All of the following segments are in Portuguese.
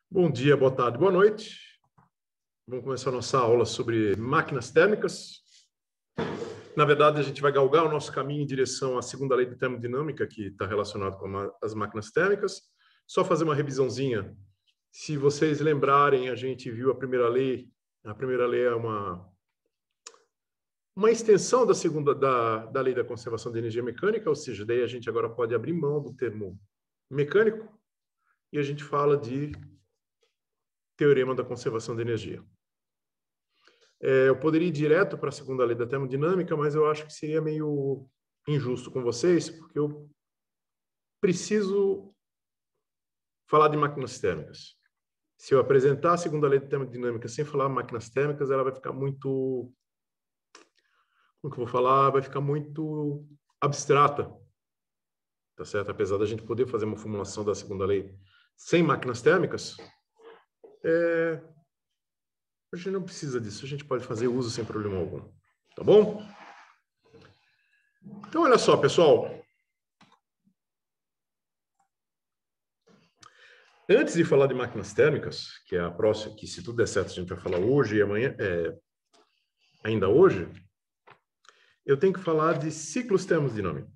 Bom dia, boa tarde, boa noite. Vamos começar a nossa aula sobre máquinas térmicas. Na verdade, a gente vai galgar o nosso caminho em direção à segunda lei de termodinâmica, que está relacionado com as máquinas térmicas. Só fazer uma revisãozinha. Se vocês lembrarem, a gente viu a primeira lei. A primeira lei é uma extensão da lei da conservação de energia mecânica, ou seja, daí a gente agora pode abrir mão do termo mecânico e a gente fala de teorema da conservação de energia. Eu poderia ir direto para a segunda lei da termodinâmica, mas eu acho que seria meio injusto com vocês, porque eu preciso falar de máquinas térmicas. Se eu apresentar a segunda lei da termodinâmica sem falar máquinas térmicas, ela vai ficar muito... Como que eu vou falar? Vai ficar muito abstrata, tá certo? Apesar da gente poder fazer uma formulação da segunda lei sem máquinas térmicas, a gente não precisa disso. A gente pode fazer uso sem problema algum, tá bom? Então, olha só, pessoal. Antes de falar de máquinas térmicas, que é a próxima, que se tudo der certo a gente vai falar hoje e amanhã, ainda hoje, eu tenho que falar de ciclos termodinâmicos.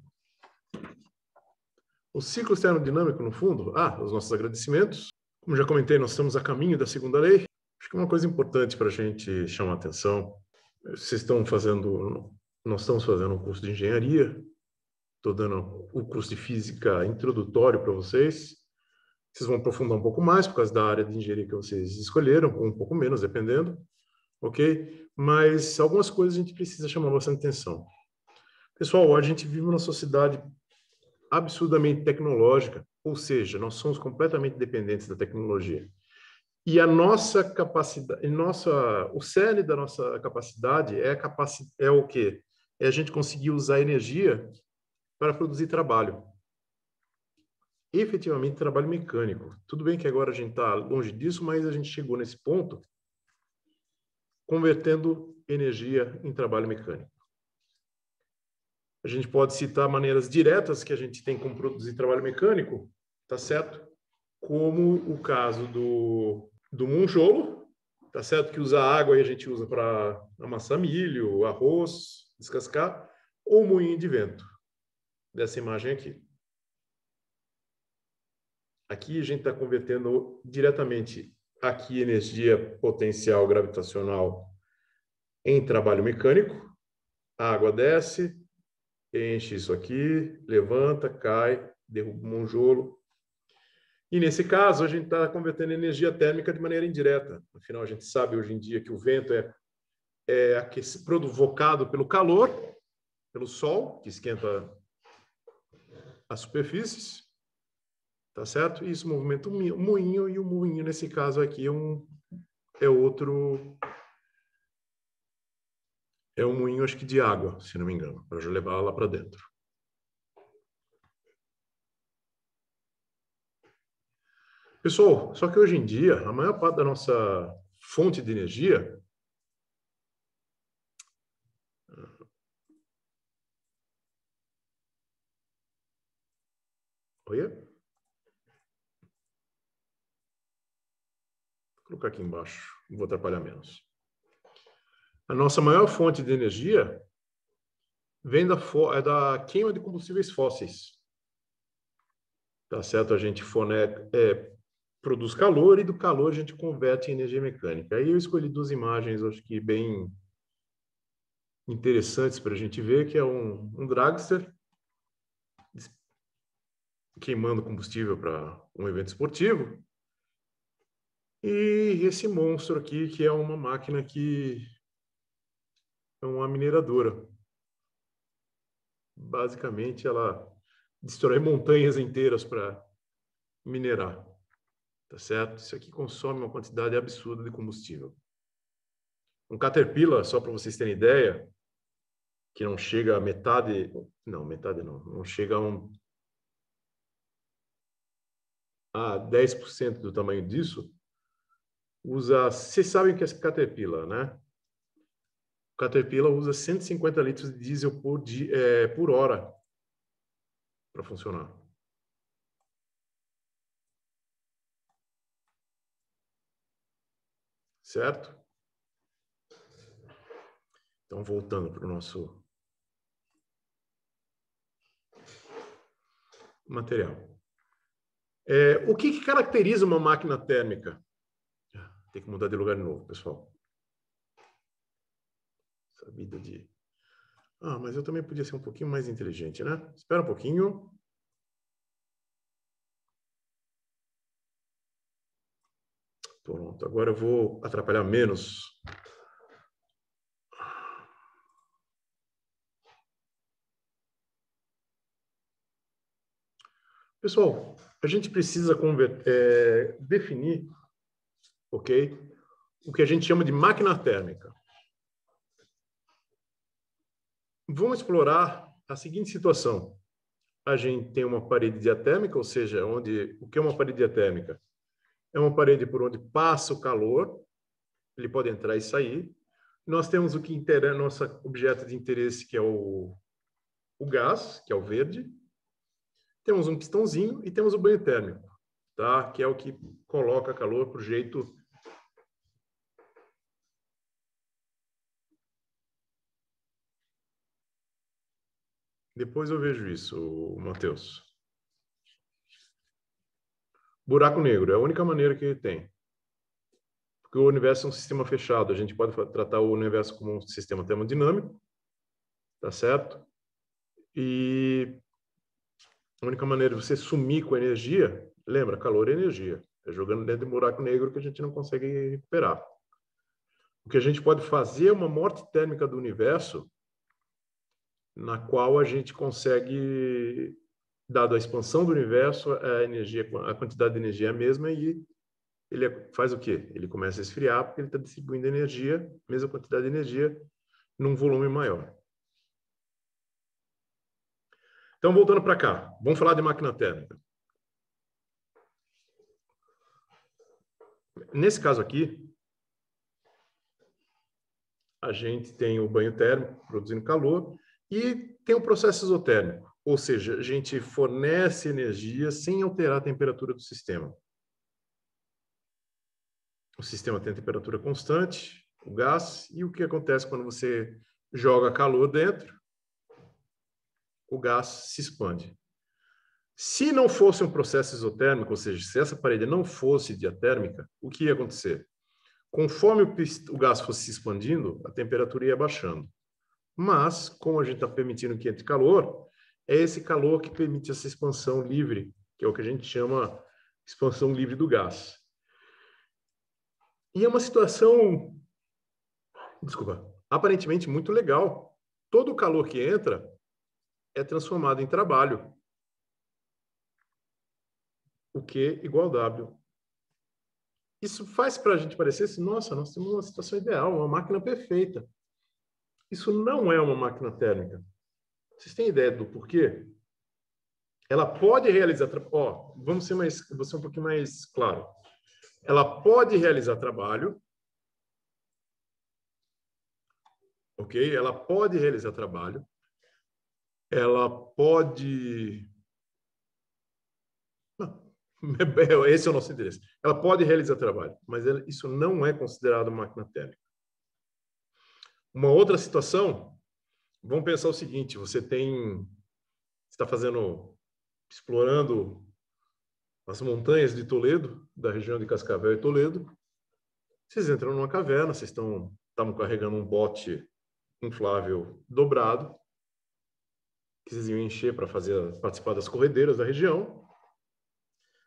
Os ciclos termodinâmicos, no fundo, os nossos agradecimentos. Como já comentei, nós estamos a caminho da segunda lei. Acho que é uma coisa importante para a gente chamar a atenção. Nós estamos fazendo um curso de engenharia. Estou dando o curso de física introdutório para vocês. Vocês vão aprofundar um pouco mais por causa da área de engenharia que vocês escolheram, ou um pouco menos, dependendo, ok? Mas algumas coisas a gente precisa chamar bastante atenção. Pessoal, a gente vive numa sociedade absurdamente tecnológica, ou seja, nós somos completamente dependentes da tecnologia. E a nossa capacidade, o cerne da nossa capacidade é o quê? É a gente conseguir usar energia para produzir trabalho. Efetivamente trabalho mecânico. Tudo bem que agora a gente está longe disso, mas a gente chegou nesse ponto convertendo energia em trabalho mecânico. A gente pode citar maneiras diretas que a gente tem como produzir trabalho mecânico, tá certo? Como o caso do monjolo, tá certo? Que usa água e a gente usa para amassar milho, arroz, descascar, ou moinho de vento, dessa imagem aqui. Aqui a gente está convertendo diretamente aqui energia potencial gravitacional em trabalho mecânico. A água desce, enche isso aqui, levanta, cai, derruba o monjolo. E nesse caso, a gente está convertendo energia térmica de maneira indireta. Afinal, a gente sabe hoje em dia que o vento é provocado pelo calor, pelo sol, que esquenta as superfícies. Tá certo? E isso movimenta o moinho, e o moinho, nesse caso aqui, é um moinho, acho que de água, se não me engano, para levar lá para dentro. Pessoal, só que hoje em dia, a maior parte da nossa fonte de energia Vou colocar aqui embaixo, não vou atrapalhar menos. A nossa maior fonte de energia vem da queima de combustíveis fósseis. Tá certo? A gente produz calor e do calor a gente converte em energia mecânica. Aí eu escolhi duas imagens, acho que bem interessantes para a gente ver, que é um dragster queimando combustível para um evento esportivo, e esse monstro aqui, que é uma máquina que é uma mineradora. Basicamente, ela destrói montanhas inteiras para minerar. Tá certo? Isso aqui consome uma quantidade absurda de combustível. Um Caterpillar, só para vocês terem ideia, que não chega a metade... Não, metade não. Não chega a 10% do tamanho disso. Vocês sabem o que é Caterpillar, né? O Caterpillar usa 150 litros de diesel por hora para funcionar. certo? Então, voltando para o nosso material. O que caracteriza uma máquina térmica? Tem que mudar de lugar de novo, pessoal. Essa vida de... mas eu também podia ser um pouquinho mais inteligente, né? Espera um pouquinho. Pronto, agora eu vou atrapalhar menos. Pessoal, a gente precisa definir, ok, o que a gente chama de máquina térmica. Vamos explorar a seguinte situação. A gente tem uma parede diatérmica, ou seja, o que é uma parede diatérmica? É uma parede por onde passa o calor, ele pode entrar e sair. Nós temos o que interessa, nosso objeto de interesse, que é o gás, que é o verde. Temos um pistãozinho e temos o banho térmico, tá? Que é o que coloca calor para o jeito... Depois eu vejo isso, Matheus. Buraco negro é a única maneira que ele tem. Porque o universo é um sistema fechado. A gente pode tratar o universo como um sistema termodinâmico, tá certo? E a única maneira de você sumir com a energia, lembra, calor é energia. É jogando dentro de um buraco negro que a gente não consegue recuperar. O que a gente pode fazer é uma morte térmica do universo, na qual a gente consegue, dado a expansão do universo, a quantidade de energia é a mesma e ele faz o quê? Ele começa a esfriar porque ele está distribuindo energia, mesma quantidade de energia, num volume maior. Então, voltando para cá, vamos falar de máquina térmica. Nesse caso aqui, a gente tem o banho térmico produzindo calor e tem o processo isotérmico, ou seja, a gente fornece energia sem alterar a temperatura do sistema. O sistema tem a temperatura constante, o gás, e o que acontece quando você joga calor dentro? O gás se expande. Se não fosse um processo isotérmico, ou seja, se essa parede não fosse diatérmica, o que ia acontecer? Conforme o gás fosse se expandindo, a temperatura ia baixando. Mas, como a gente está permitindo que entre calor, é esse calor que permite essa expansão livre, que é o que a gente chama expansão livre do gás. E é uma situação, desculpa, aparentemente muito legal. Todo o calor que entra é transformado em trabalho. O Q igual a W. Isso faz para a gente parecer assim, nossa, nós temos uma situação ideal, uma máquina perfeita. Isso não é uma máquina térmica. Vocês têm ideia do porquê? Ela pode realizar... vou ser um pouquinho mais claro. Ela pode realizar trabalho, ok? Ela pode realizar trabalho. Ela pode... Não, esse é o nosso interesse. Ela pode realizar trabalho, mas isso não é considerado máquina térmica. Uma outra situação, vamos pensar o seguinte, você está explorando as montanhas de Toledo, da região de Cascavel e Toledo. Vocês entram numa caverna, vocês estavam carregando um bote inflável dobrado, que vocês iam encher para participar das corredeiras da região.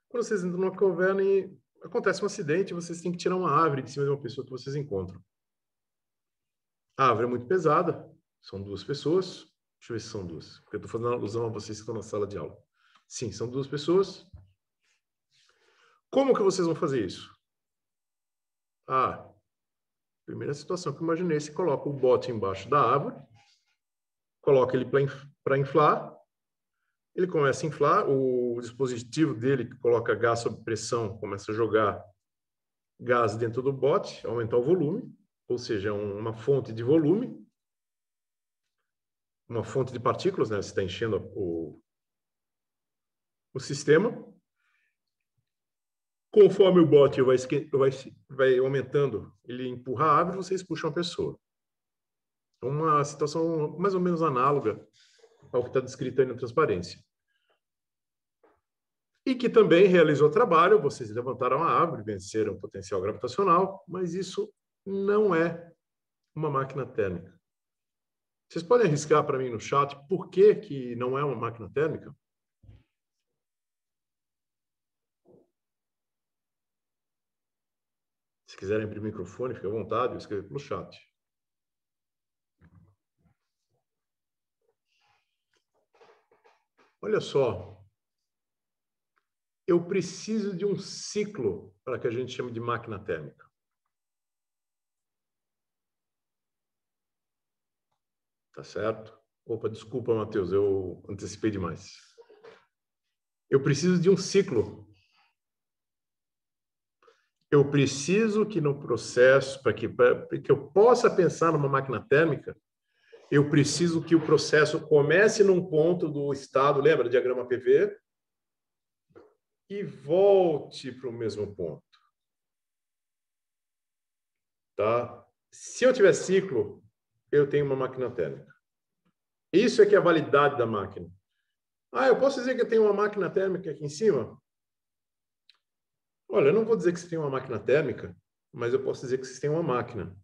Quando vocês entram numa caverna e acontece um acidente, vocês têm que tirar uma árvore de cima de uma pessoa que vocês encontram. A árvore é muito pesada, são duas pessoas. Deixa eu ver se são duas, porque eu estou fazendo alusão a vocês que estão na sala de aula. Sim, são duas pessoas. Como que vocês vão fazer isso? Primeira situação que eu imaginei, você coloca o bote embaixo da árvore, coloca ele para inflar, ele começa a inflar, o dispositivo dele que coloca gás sob pressão começa a jogar gás dentro do bote, aumentar o volume, ou seja, uma fonte de volume, uma fonte de partículas, né? Você está enchendo o sistema. Conforme o bote vai aumentando, ele empurra a árvore, vocês puxam a pessoa. É uma situação mais ou menos análoga ao que está descrito aí na transparência. E que também realizou trabalho, vocês levantaram a árvore, venceram o potencial gravitacional, mas isso não é uma máquina térmica. Vocês podem arriscar para mim no chat por que que não é uma máquina térmica? Se quiserem abrir o microfone, fique à vontade, escreva no chat. Olha só, eu preciso de um ciclo para que a gente chame de máquina térmica. Tá certo? Opa, desculpa, Matheus, eu antecipei demais. Eu preciso de um ciclo. Eu preciso que no processo, para que eu possa pensar numa máquina térmica, eu preciso que o processo comece num ponto do estado, lembra, diagrama PV, e volte para o mesmo ponto. Tá? Se eu tiver ciclo, eu tenho uma máquina térmica. Isso é que é a validade da máquina. Ah, eu posso dizer que eu tenho uma máquina térmica aqui em cima? Olha, eu não vou dizer que você tem uma máquina térmica, mas eu posso dizer que você tem uma máquina,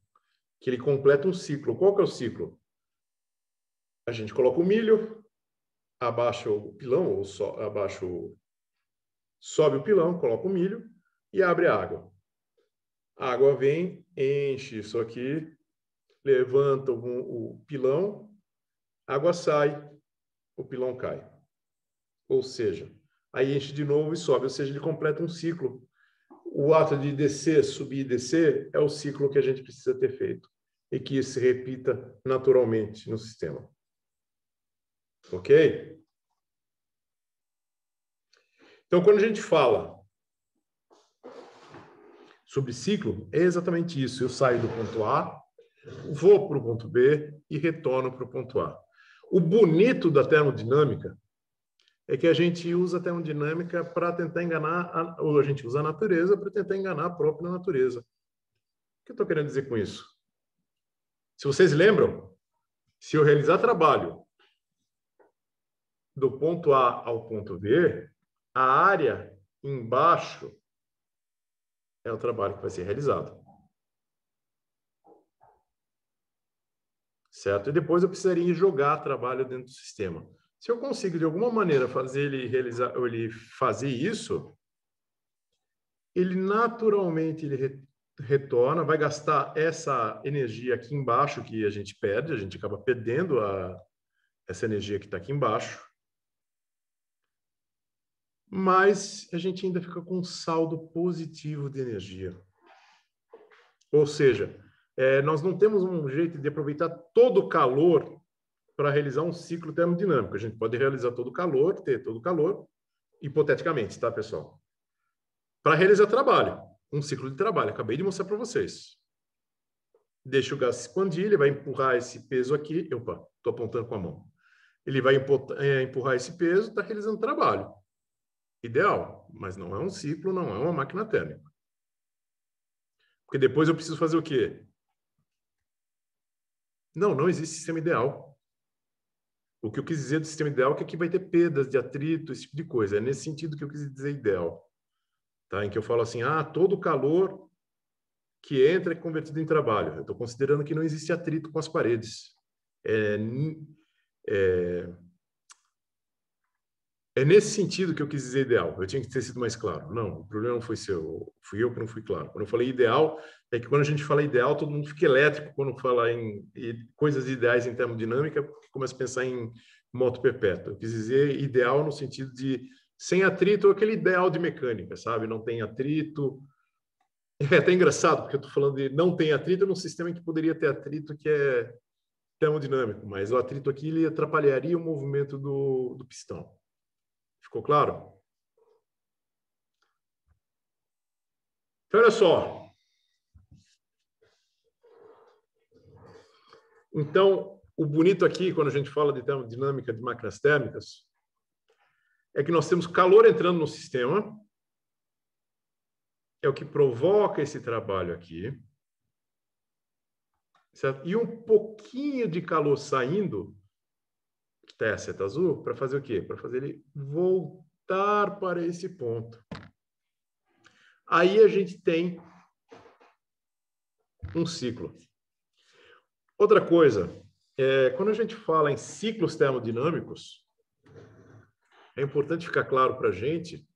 que ele completa um ciclo. Qual que é o ciclo? A gente coloca o milho, abaixa o pilão, ou sobe o pilão, coloca o milho e abre a água. A água vem, enche isso aqui, levanta o pilão, a água sai, o pilão cai. Ou seja, aí enche de novo e sobe, ou seja, ele completa um ciclo. O ato de descer, subir e descer é o ciclo que a gente precisa ter feito e que isso se repita naturalmente no sistema. Ok? Então, quando a gente fala sobre ciclo, é exatamente isso. Eu saio do ponto A, vou para o ponto B e retorno para o ponto A. O bonito da termodinâmica é que a gente usa a termodinâmica para tentar enganar, ou a gente usa a natureza para tentar enganar a própria natureza. O que eu estou querendo dizer com isso? Se vocês lembram, se eu realizar trabalho do ponto A ao ponto B, a área embaixo é o trabalho que vai ser realizado. Certo? E depois eu precisaria jogar trabalho dentro do sistema. Se eu consigo, de alguma maneira, fazer ele realizar, ou ele fazer isso, ele naturalmente retorna, vai gastar essa energia aqui embaixo que a gente perde, a gente acaba perdendo essa energia que está aqui embaixo, mas a gente ainda fica com um saldo positivo de energia. Ou seja, nós não temos um jeito de aproveitar todo o calor para realizar um ciclo termodinâmico. A gente pode realizar todo o calor, ter todo o calor, hipoteticamente, tá, pessoal? Para realizar trabalho, um ciclo de trabalho. Acabei de mostrar para vocês. Deixa o gás se expandir, ele vai empurrar esse peso aqui. Opa, estou apontando com a mão. Ele vai empurrar esse peso, está realizando trabalho. Ideal, mas não é um ciclo, não é uma máquina térmica. Porque depois eu preciso fazer o quê? Não existe sistema ideal. O que eu quis dizer do sistema ideal é que aqui vai ter perdas de atrito, esse tipo de coisa. É nesse sentido que eu quis dizer ideal. Tá? Em que eu falo assim, todo o calor que entra é convertido em trabalho. Eu estou considerando que não existe atrito com as paredes. É nesse sentido que eu quis dizer ideal. Eu tinha que ter sido mais claro. Não, o problema não foi seu. Fui eu que não fui claro. Quando eu falei ideal, é que quando a gente fala ideal, todo mundo fica elétrico quando fala em coisas ideais em termodinâmica, porque começa a pensar em moto perpétua. Eu quis dizer ideal no sentido de sem atrito, aquele ideal de mecânica, sabe? Não tem atrito. É até engraçado, porque eu estou falando de não tem atrito num sistema em que poderia ter atrito, que é termodinâmico, mas o atrito aqui ele atrapalharia o movimento do pistão. Ficou claro? Então, olha só. Então, o bonito aqui, quando a gente fala de termodinâmica de máquinas térmicas, é que nós temos calor entrando no sistema é o que provoca esse trabalho aqui, certo? E um pouquinho de calor saindo, que está a seta azul, para fazer o quê? Para fazer ele voltar para esse ponto. Aí a gente tem um ciclo. Outra coisa, quando a gente fala em ciclos termodinâmicos, é importante ficar claro para a gente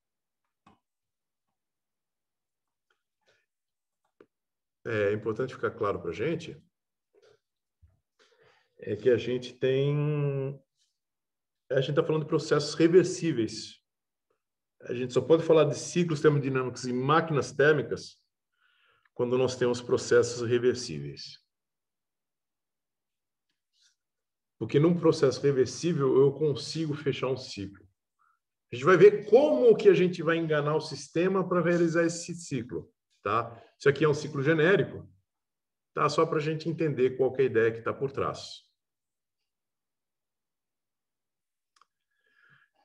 que a gente está falando de processos reversíveis. A gente só pode falar de ciclos termodinâmicos em máquinas térmicas quando nós temos processos reversíveis. Porque num processo reversível eu consigo fechar um ciclo. A gente vai ver como que a gente vai enganar o sistema para realizar esse ciclo, tá? Isso aqui é um ciclo genérico, tá? Só para a gente entender qual que é a ideia que está por trás.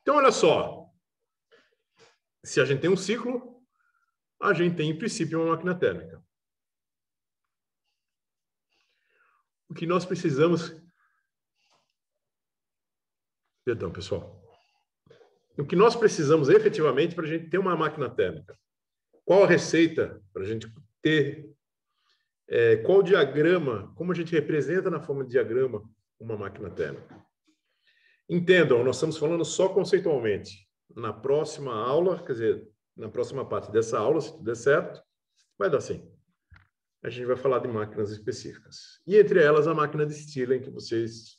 Então, olha só. Se a gente tem um ciclo, a gente tem, em princípio, uma máquina térmica. O que nós precisamos... Perdão, pessoal. O que nós precisamos efetivamente para a gente ter uma máquina térmica? Qual a receita para a gente ter? Qual o diagrama? Como a gente representa na forma de diagrama uma máquina térmica? Entendam, nós estamos falando só conceitualmente. Na próxima aula, quer dizer, na próxima parte dessa aula, se tudo der certo, vai dar assim. A gente vai falar de máquinas específicas. E entre elas, a máquina de Stirling, que vocês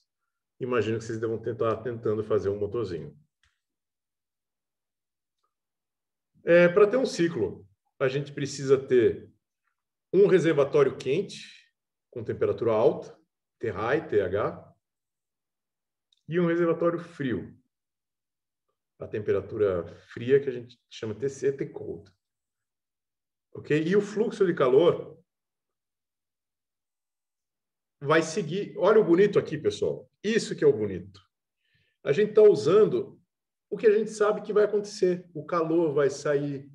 imaginam que vocês devam tentando fazer um motorzinho. Para ter um ciclo, a gente precisa ter um reservatório quente, com temperatura alta, T-high, TH, e um reservatório frio, a temperatura fria que a gente chama TC, T-cold. Ok? E o fluxo de calor vai seguir. Olha o bonito aqui, pessoal. Isso que é o bonito. A gente está usando o que a gente sabe que vai acontecer. O calor vai sair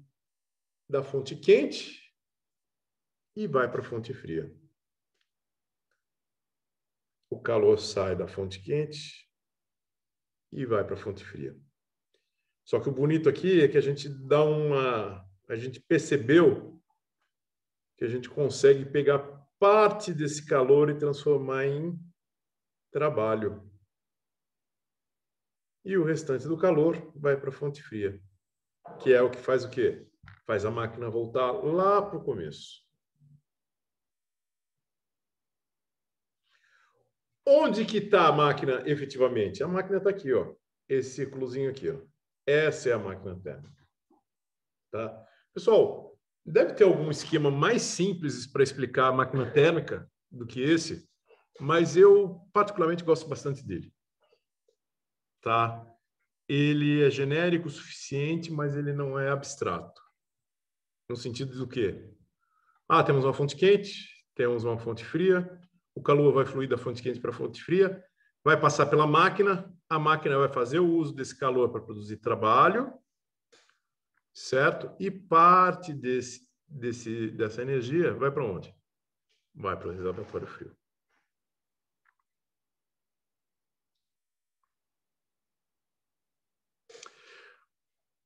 da fonte quente e vai para a fonte fria. O calor sai da fonte quente e vai para a fonte fria. Só que o bonito aqui é que a gente a gente percebeu que a gente consegue pegar parte desse calor e transformar em trabalho. E o restante do calor vai para a fonte fria, que é o que faz o quê? Faz a máquina voltar lá para o começo. Onde que está a máquina efetivamente? A máquina está aqui, ó. Esse círculozinho aqui, ó. Essa é a máquina térmica. Tá? Pessoal, deve ter algum esquema mais simples para explicar a máquina térmica do que esse, mas eu particularmente gosto bastante dele. Tá? Ele é genérico o suficiente, mas ele não é abstrato. No sentido do quê? Temos uma fonte quente, temos uma fonte fria, o calor vai fluir da fonte quente para a fonte fria, vai passar pela máquina, a máquina vai fazer o uso desse calor para produzir trabalho, certo? E parte dessa energia vai para onde? Vai para o reservatório frio.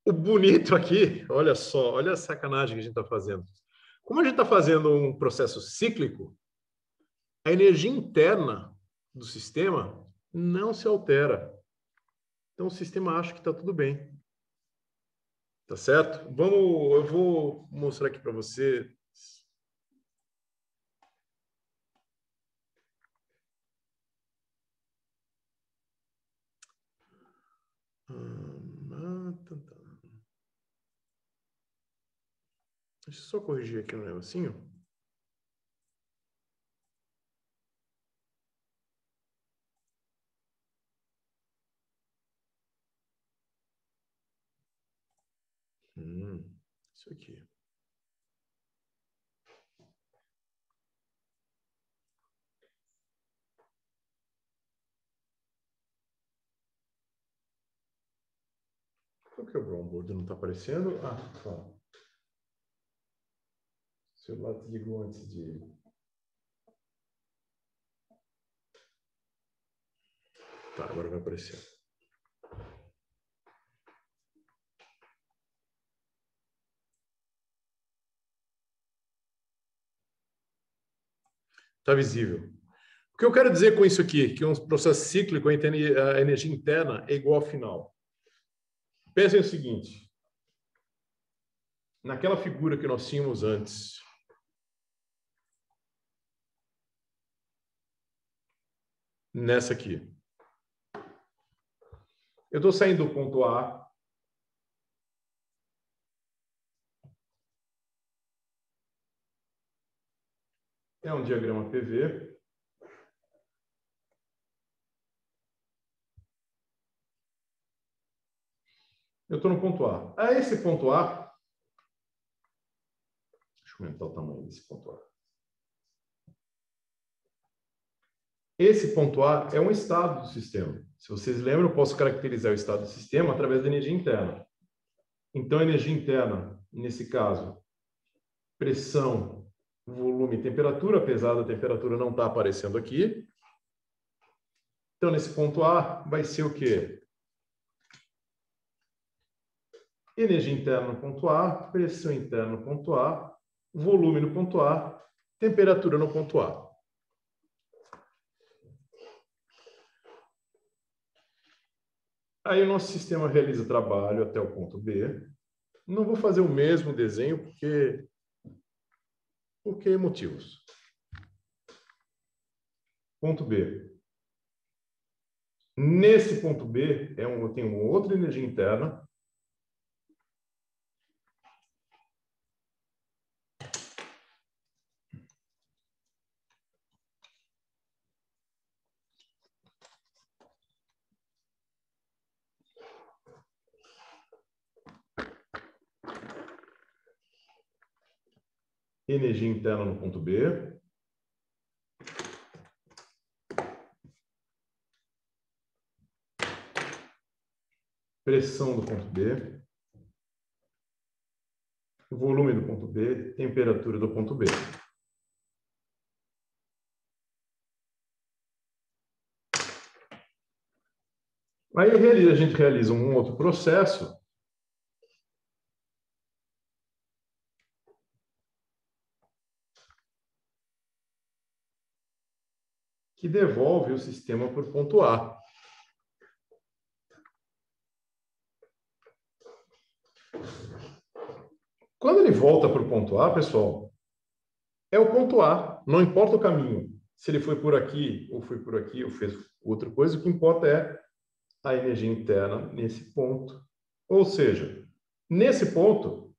O bonito aqui, olha só, olha a sacanagem que a gente está fazendo. Como a gente está fazendo um processo cíclico, a energia interna do sistema não se altera. Então o sistema acha que está tudo bem. Tá certo? Eu vou mostrar aqui para você. Deixa eu só corrigir aqui um negocinho. Isso aqui. Por que o brownboard não está aparecendo? Tá. celular desligou antes de... Tá, agora vai aparecer. Está visível. O que eu quero dizer com isso aqui? Que um processo cíclico, a energia interna é igual ao final. Pensem o seguinte. Naquela figura que nós tínhamos antes, nessa aqui. Eu estou saindo do ponto A. É um diagrama PV. Eu estou no ponto A. A esse ponto A... Deixa eu aumentar o tamanho desse ponto A. Esse ponto A é um estado do sistema. Se vocês lembram, eu posso caracterizar o estado do sistema através da energia interna. Então, a energia interna, nesse caso, pressão, volume e temperatura, apesar da temperatura não estar aparecendo aqui. Então, nesse ponto A, vai ser o quê? Energia interna no ponto A, pressão interna no ponto A, volume no ponto A, temperatura no ponto A. Aí o nosso sistema realiza trabalho até o ponto B. Não vou fazer o mesmo desenho porque motivos. Ponto B. Nesse ponto B, eu tenho uma outra energia interna. Energia interna no ponto B. Pressão do ponto B. Volume do ponto B. Temperatura do ponto B. Aí a gente realiza um outro processo. Que devolve o sistema para o ponto A. Quando ele volta para o ponto A, pessoal, é o ponto A, não importa o caminho. Se ele foi por aqui, ou foi por aqui, ou fez outra coisa, o que importa é a energia interna nesse ponto. Ou seja, nesse ponto,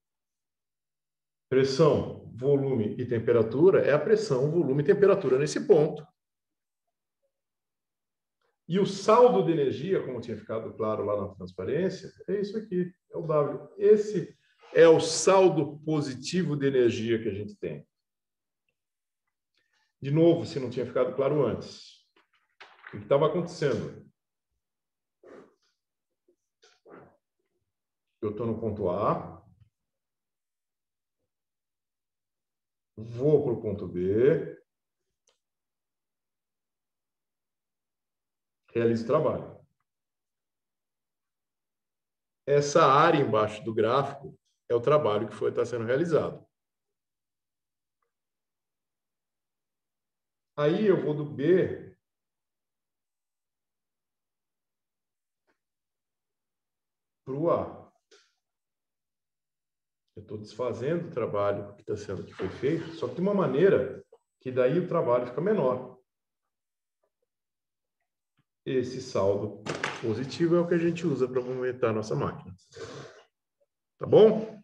pressão, volume e temperatura é a pressão, volume e temperatura nesse ponto. E o saldo de energia, como tinha ficado claro lá na transparência, é isso aqui, é o W. Esse é o saldo positivo de energia que a gente tem. De novo, se não tinha ficado claro antes, o que estava acontecendo? Eu estou no ponto A, vou para o ponto B, realizo o trabalho. Essa área embaixo do gráfico é o trabalho que está sendo realizado. Aí eu vou do B para o A. Eu estou desfazendo o trabalho que foi feito, só que de uma maneira que daí o trabalho fica menor. Esse saldo positivo é o que a gente usa para movimentar a nossa máquina. Tá bom?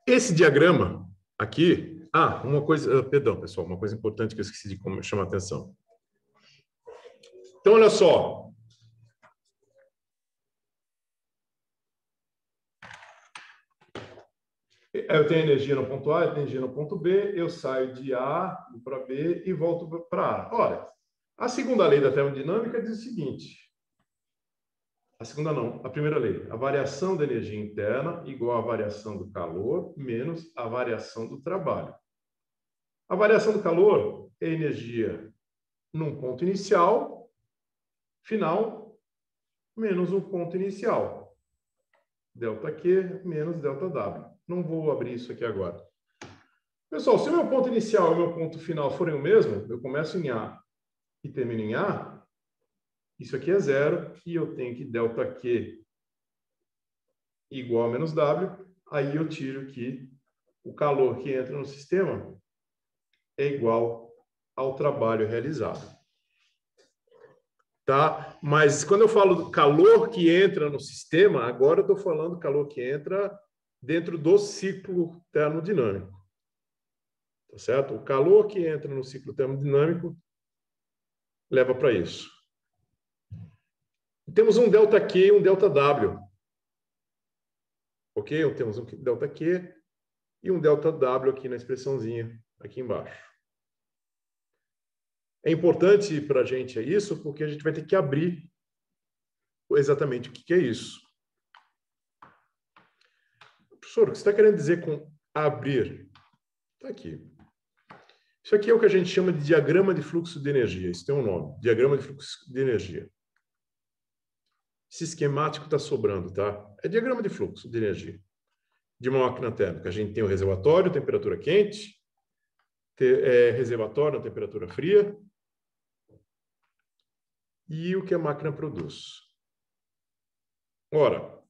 Esse diagrama aqui... uma coisa... Perdão, pessoal, uma coisa importante que eu esqueci de chamar a atenção. Então, olha só. Eu tenho energia no ponto A, eu tenho energia no ponto B, eu saio de A para B e volto para A. Olha, a segunda lei da termodinâmica diz o seguinte: a segunda não, a primeira lei. A variação da energia interna igual à variação do calor menos a variação do trabalho. A variação do calor é energia num ponto inicial, final, menos um ponto inicial. ΔQ menos ΔW. Não vou abrir isso aqui agora. Pessoal, se o meu ponto inicial e o meu ponto final forem o mesmo, eu começo em A e termino em A, isso aqui é zero, e eu tenho que ΔQ igual a menos W, aí eu tiro que o calor que entra no sistema é igual ao trabalho realizado. Tá? Mas quando eu falo do calor que entra no sistema, agora eu estou falando do calor que entra dentro do ciclo termodinâmico. Tá certo? O calor que entra no ciclo termodinâmico leva para isso. Temos um ΔQ e um ΔW. Ok? Temos um ΔQ e um ΔW aqui na expressãozinha, aqui embaixo. É importante para a gente isso, porque a gente vai ter que abrir exatamente o que é isso. Professor, o que você está querendo dizer com abrir? Está aqui. Isso aqui é o que a gente chama de diagrama de fluxo de energia. Isso tem um nome, diagrama de fluxo de energia. Esse esquemático está sobrando, tá? É diagrama de fluxo de energia de uma máquina térmica. A gente tem o reservatório, temperatura quente, reservatório na temperatura fria e o que a máquina produz. Ora,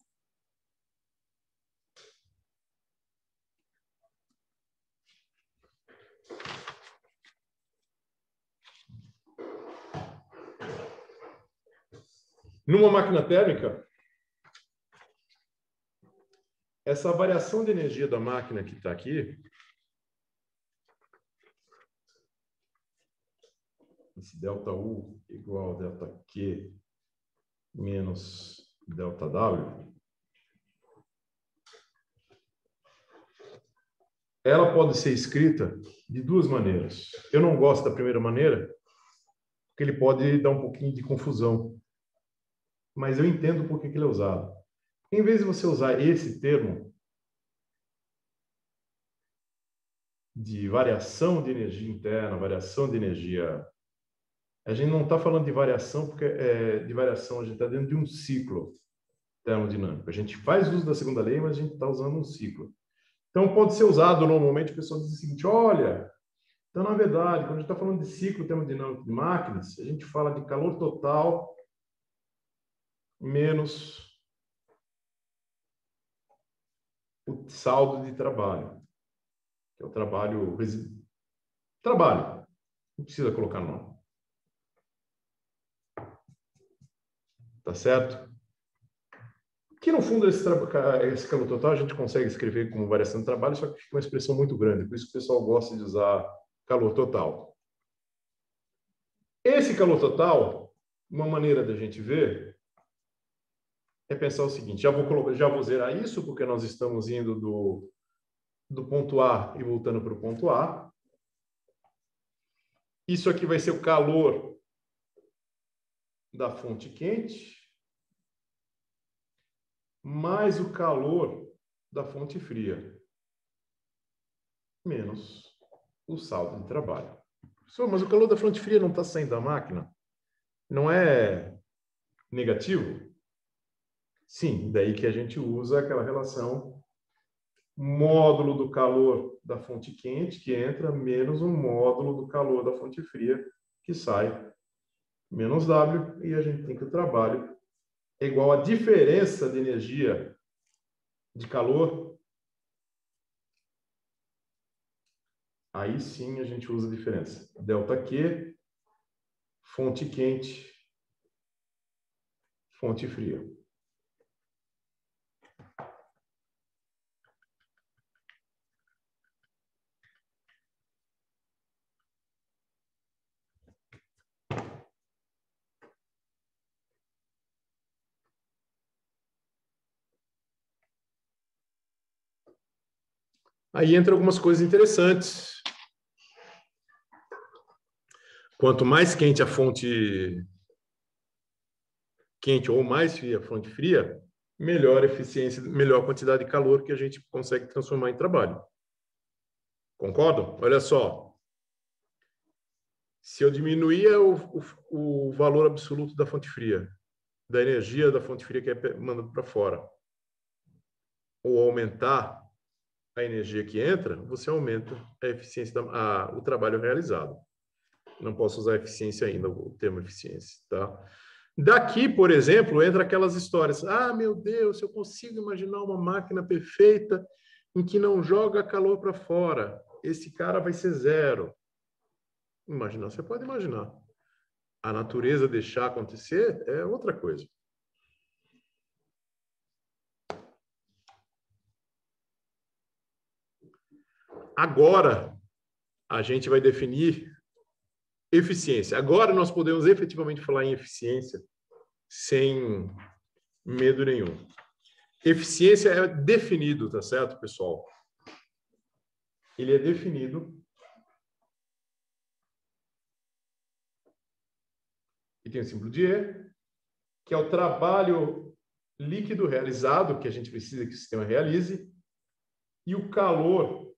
numa máquina térmica, essa variação de energia da máquina que está aqui, esse ΔU igual a ΔQ menos ΔW, ela pode ser escrita de duas maneiras. Eu não gosto da primeira maneira, porque ele pode dar um pouquinho de confusão. Mas eu entendo por que ele é usado. Em vez de você usar esse termo de variação de energia interna, variação de energia, a gente não está falando de variação, porque de variação a gente está dentro de um ciclo termodinâmico. A gente faz uso da segunda lei, mas a gente está usando um ciclo. Então, pode ser usado normalmente, a pessoa diz o seguinte: olha, então, na verdade, quando a gente está falando de ciclo termodinâmico de máquinas, a gente fala de calor total menos o saldo de trabalho, que é o trabalho. Trabalho, não precisa colocar nome. Tá certo? Que no fundo esse calor total a gente consegue escrever como variação de trabalho, só que fica uma expressão muito grande, por isso que o pessoal gosta de usar calor total. Esse calor total, uma maneira da gente ver é pensar o seguinte: já vou zerar isso, porque nós estamos indo do ponto A e voltando para o ponto A. Isso aqui vai ser o calor da fonte quente mais o calor da fonte fria menos o saldo de trabalho. Professor, mas o calor da fonte fria não está saindo da máquina? Não é negativo? Sim, daí que a gente usa aquela relação módulo do calor da fonte quente que entra menos o módulo do calor da fonte fria que sai, menos W, e a gente tem que o trabalho é igual à diferença de energia de calor. Aí sim a gente usa a diferença. ΔQ, fonte quente, fonte fria. Aí entra algumas coisas interessantes. Quanto mais quente a fonte quente ou mais fria a fonte fria, melhor eficiência, melhor quantidade de calor que a gente consegue transformar em trabalho. Concordam? Olha só. Se eu diminuir o valor absoluto da fonte fria, da energia da fonte fria que é mandada para fora, ou aumentar a energia que entra, você aumenta a eficiência, o trabalho realizado. Não posso usar eficiência ainda, o termo eficiência, tá? Daqui, por exemplo, entra aquelas histórias. Ah, meu Deus, eu consigo imaginar uma máquina perfeita em que não joga calor para fora. Esse cara vai ser zero. Imaginar, você pode imaginar. A natureza deixar acontecer é outra coisa. Agora, a gente vai definir eficiência. Agora nós podemos efetivamente falar em eficiência sem medo nenhum. Eficiência é definido, tá certo, pessoal? Ele é definido e tem o símbolo de E, que é o trabalho líquido realizado, que a gente precisa que o sistema realize, e o calor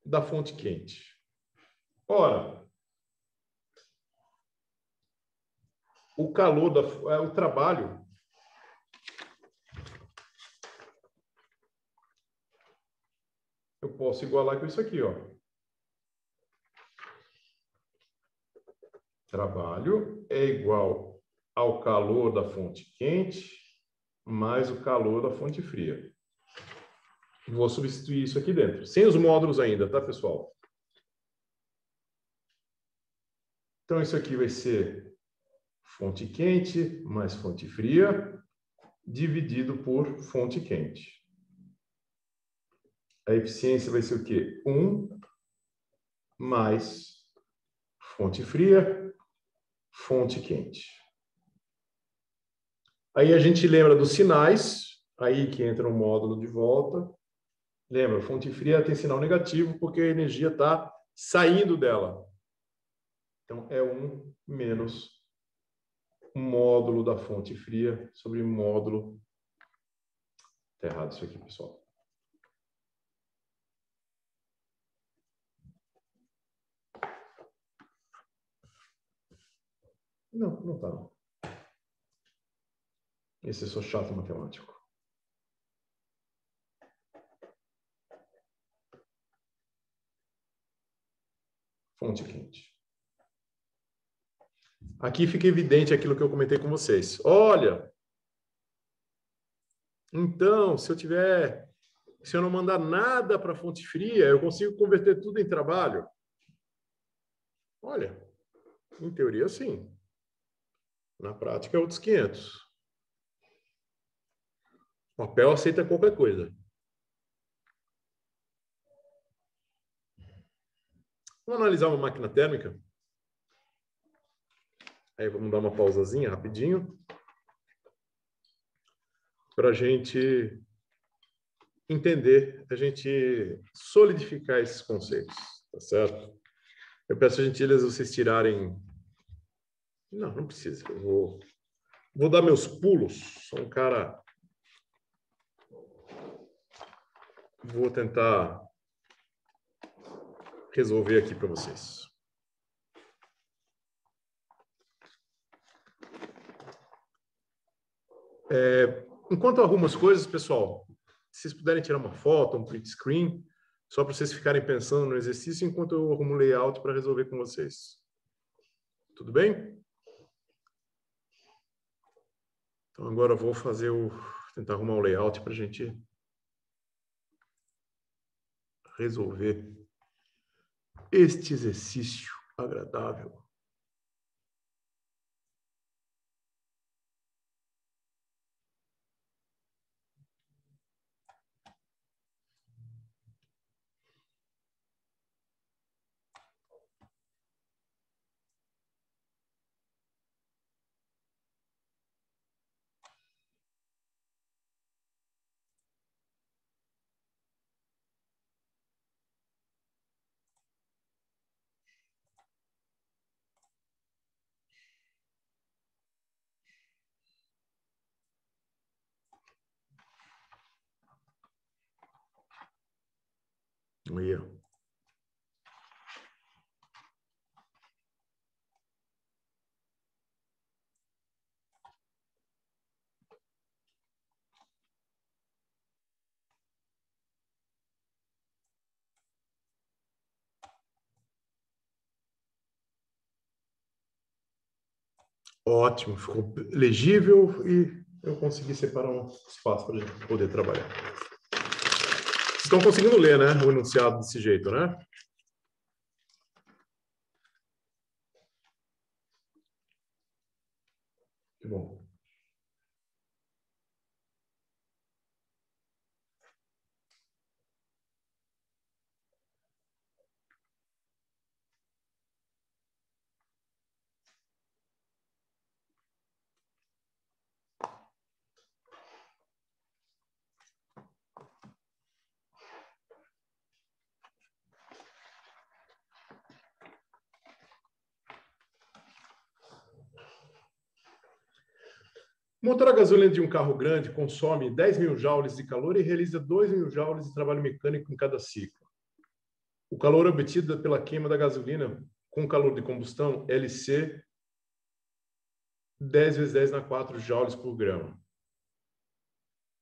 da fonte quente. Ora, o calor o trabalho eu posso igualar com isso aqui, ó. Trabalho é igual ao calor da fonte quente mais o calor da fonte fria. Vou substituir isso aqui dentro, sem os módulos ainda, tá, pessoal? Então, isso aqui vai ser fonte quente mais fonte fria, dividido por fonte quente. A eficiência vai ser o quê? 1 mais fonte fria, fonte quente. Aí a gente lembra dos sinais, aí que entra o módulo de volta. Lembra, fonte fria tem sinal negativo porque a energia está saindo dela. Então, é 1 menos o módulo da fonte fria sobre o módulo... Está errado isso aqui, pessoal. Não, não está, não. Esse é só chato matemático. Fonte quente. Aqui fica evidente aquilo que eu comentei com vocês. Olha, então, se eu não mandar nada para a fonte fria, eu consigo converter tudo em trabalho? Olha, em teoria, sim. Na prática, é outros 500. O papel aceita qualquer coisa. Vamos analisar uma máquina térmica? Aí vamos dar uma pausazinha rapidinho para a gente entender, a gente solidificar esses conceitos, tá certo? Eu peço a gentileza vocês tirarem... Não, não precisa. Eu vou dar meus pulos. Sou um cara... Vou tentar resolver aqui para vocês. Enquanto eu arrumo as coisas, pessoal, se vocês puderem tirar uma foto, um print screen, só para vocês ficarem pensando no exercício enquanto eu arrumo o layout para resolver com vocês. Tudo bem? Então, agora eu vou tentar arrumar o layout para a gente resolver este exercício agradável. Aí. Ótimo, ficou legível e eu consegui separar um espaço para a gente poder trabalhar. Vocês estão conseguindo ler, né? O enunciado desse jeito, né? Que bom. O motor a gasolina de um carro grande consome 10.000 joules de calor e realiza 2.000 joules de trabalho mecânico em cada ciclo. O calor obtido pela queima da gasolina com calor de combustão LC 10 vezes 10 na 4 joules por grama.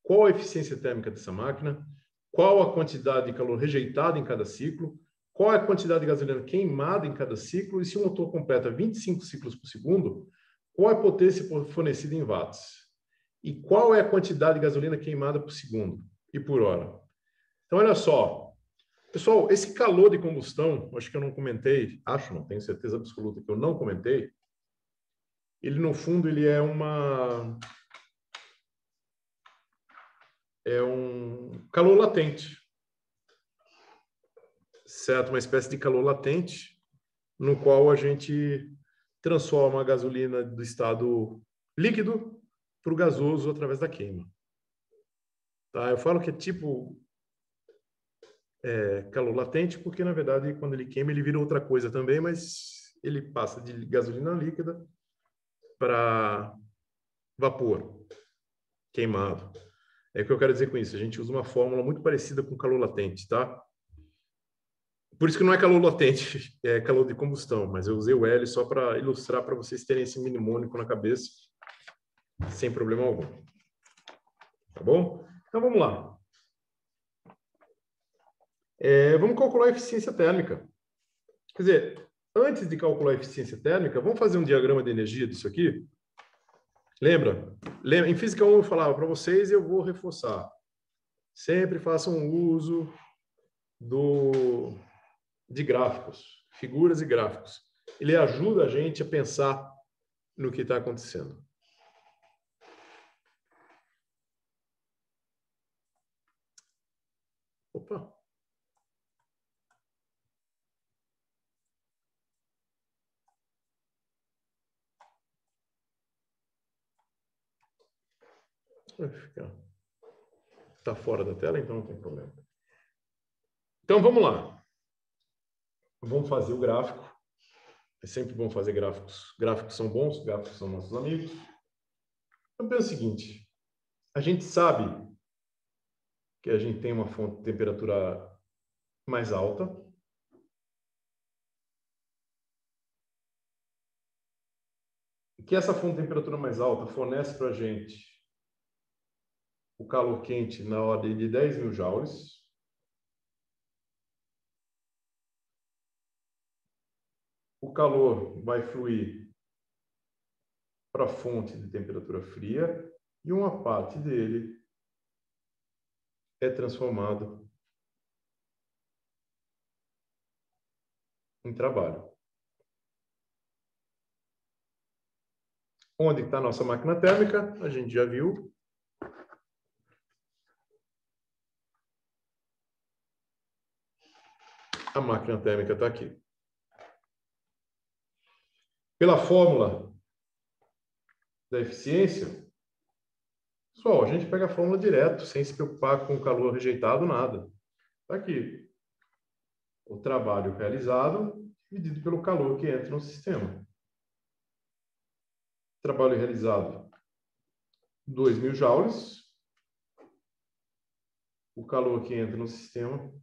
Qual a eficiência térmica dessa máquina? Qual a quantidade de calor rejeitada em cada ciclo? Qual é a quantidade de gasolina queimada em cada ciclo? E se o motor completa 25 ciclos por segundo, qual é a potência fornecida em watts? E qual é a quantidade de gasolina queimada por segundo e por hora? Então, olha só. Pessoal, esse calor de combustão, acho que eu não comentei, não tenho certeza absoluta que eu não comentei, ele, no fundo, ele é um calor latente, certo? Uma espécie de calor latente, no qual a gente transforma a gasolina do estado líquido para o gasoso através da queima. Tá? Eu falo que é tipo calor latente, porque, na verdade, quando ele queima, ele vira outra coisa também, mas ele passa de gasolina líquida para vapor queimado. É o que eu quero dizer com isso. A gente usa uma fórmula muito parecida com calor latente, tá? Por isso que não é calor latente, é calor de combustão, mas eu usei o L só para ilustrar, para vocês terem esse mnemônico na cabeça, sem problema algum. Tá bom? Então, vamos lá. Vamos calcular a eficiência térmica. Quer dizer, antes de calcular a eficiência térmica, vamos fazer um diagrama de energia disso aqui? Lembra? Em Física 1 eu falava para vocês e eu vou reforçar. Sempre façam uso de gráficos, figuras e gráficos. Ele ajuda a gente a pensar no que está acontecendo. Opa! Está fora da tela, então não tem problema. Então, vamos lá. Vamos fazer o gráfico. É sempre bom fazer gráficos. Gráficos são bons, gráficos são nossos amigos. Então, pensa o seguinte. A gente sabe que a gente tem uma fonte de temperatura mais alta. Que essa fonte de temperatura mais alta fornece para a gente o calor quente na ordem de 10.000 joules. O calor vai fluir para a fonte de temperatura fria e uma parte dele é transformado em trabalho. Onde está a nossa máquina térmica? A gente já viu. A máquina térmica está aqui. Pela fórmula da eficiência, pessoal, a gente pega a fórmula direto, sem se preocupar com o calor rejeitado, nada. Está aqui. O trabalho realizado dividido pelo calor que entra no sistema. Trabalho realizado, 2.000 joules. O calor que entra no sistema,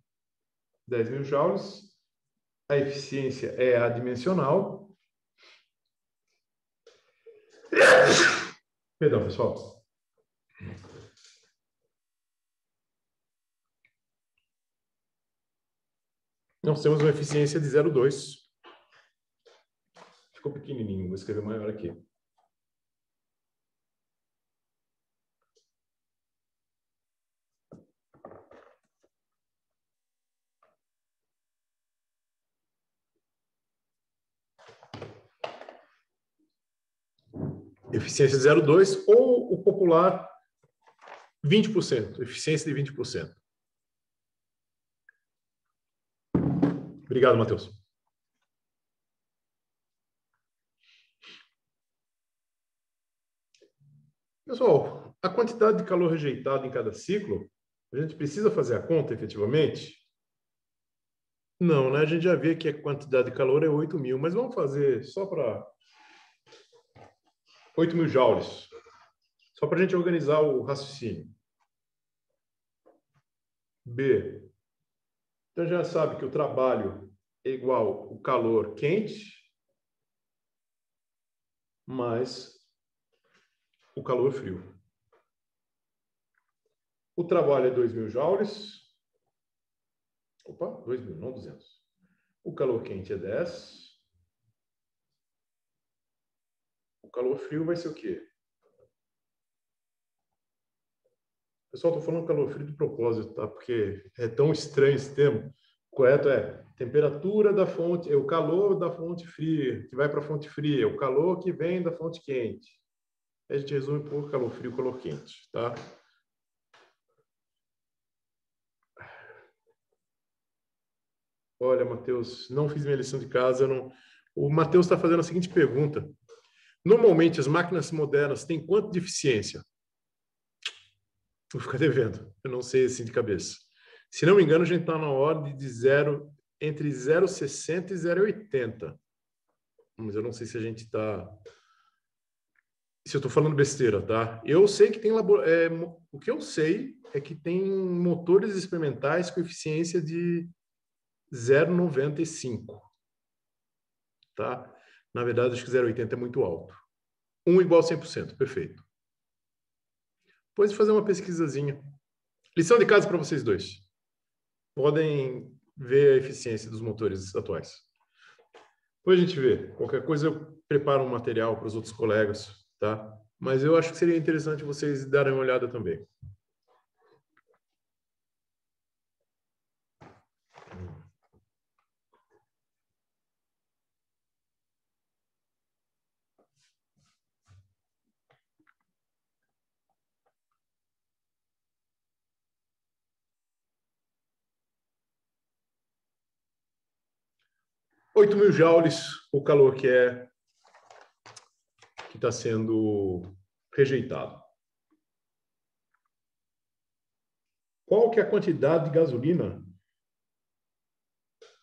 10.000 joules. A eficiência é adimensional. Perdão, pessoal. Nós temos uma eficiência de 0,2. Ficou pequenininho, vou escrever maior aqui. Eficiência de 0,2 ou o popular 20%. Eficiência de 20%. Obrigado, Matheus. Pessoal, a quantidade de calor rejeitado em cada ciclo, a gente precisa fazer a conta efetivamente? Não, né? A gente já vê que a quantidade de calor é 8.000, mas vamos fazer só para 8.000 joules. Só para a gente organizar o raciocínio. B. Então já sabe que o trabalho é igual o calor quente mais o calor frio. O trabalho é 2.000 joules. Opa, 2.000, não 200. O calor quente é 10. O calor frio vai ser o quê? Pessoal, estou falando calor frio de propósito, tá? Porque é tão estranho esse termo. O correto é temperatura da fonte, é o calor da fonte fria, que vai para a fonte fria, o calor que vem da fonte quente. A gente resume por calor frio e calor quente, tá? Olha, Matheus, não fiz minha lição de casa. Não... O Matheus está fazendo a seguinte pergunta. Normalmente, as máquinas modernas têm quanto de eficiência? Vou ficar devendo. Eu não sei assim de cabeça. Se não me engano, a gente está na ordem de entre 0,60 e 0,80. Mas eu não sei se a gente está... Se eu estou falando besteira, tá? Eu sei que tem... O que eu sei é que tem motores experimentais com eficiência de 0,95. Tá? Na verdade, acho que 0,80 é muito alto. 1 igual a 100%, perfeito. Depois de fazer uma pesquisazinha. Lição de casa para vocês dois. Podem ver a eficiência dos motores atuais. Depois a gente vê. Qualquer coisa eu preparo um material para os outros colegas, tá? Mas eu acho que seria interessante vocês darem uma olhada também. Oito 8.000 joules, o calor que está sendo rejeitado. Qual que é a quantidade de gasolina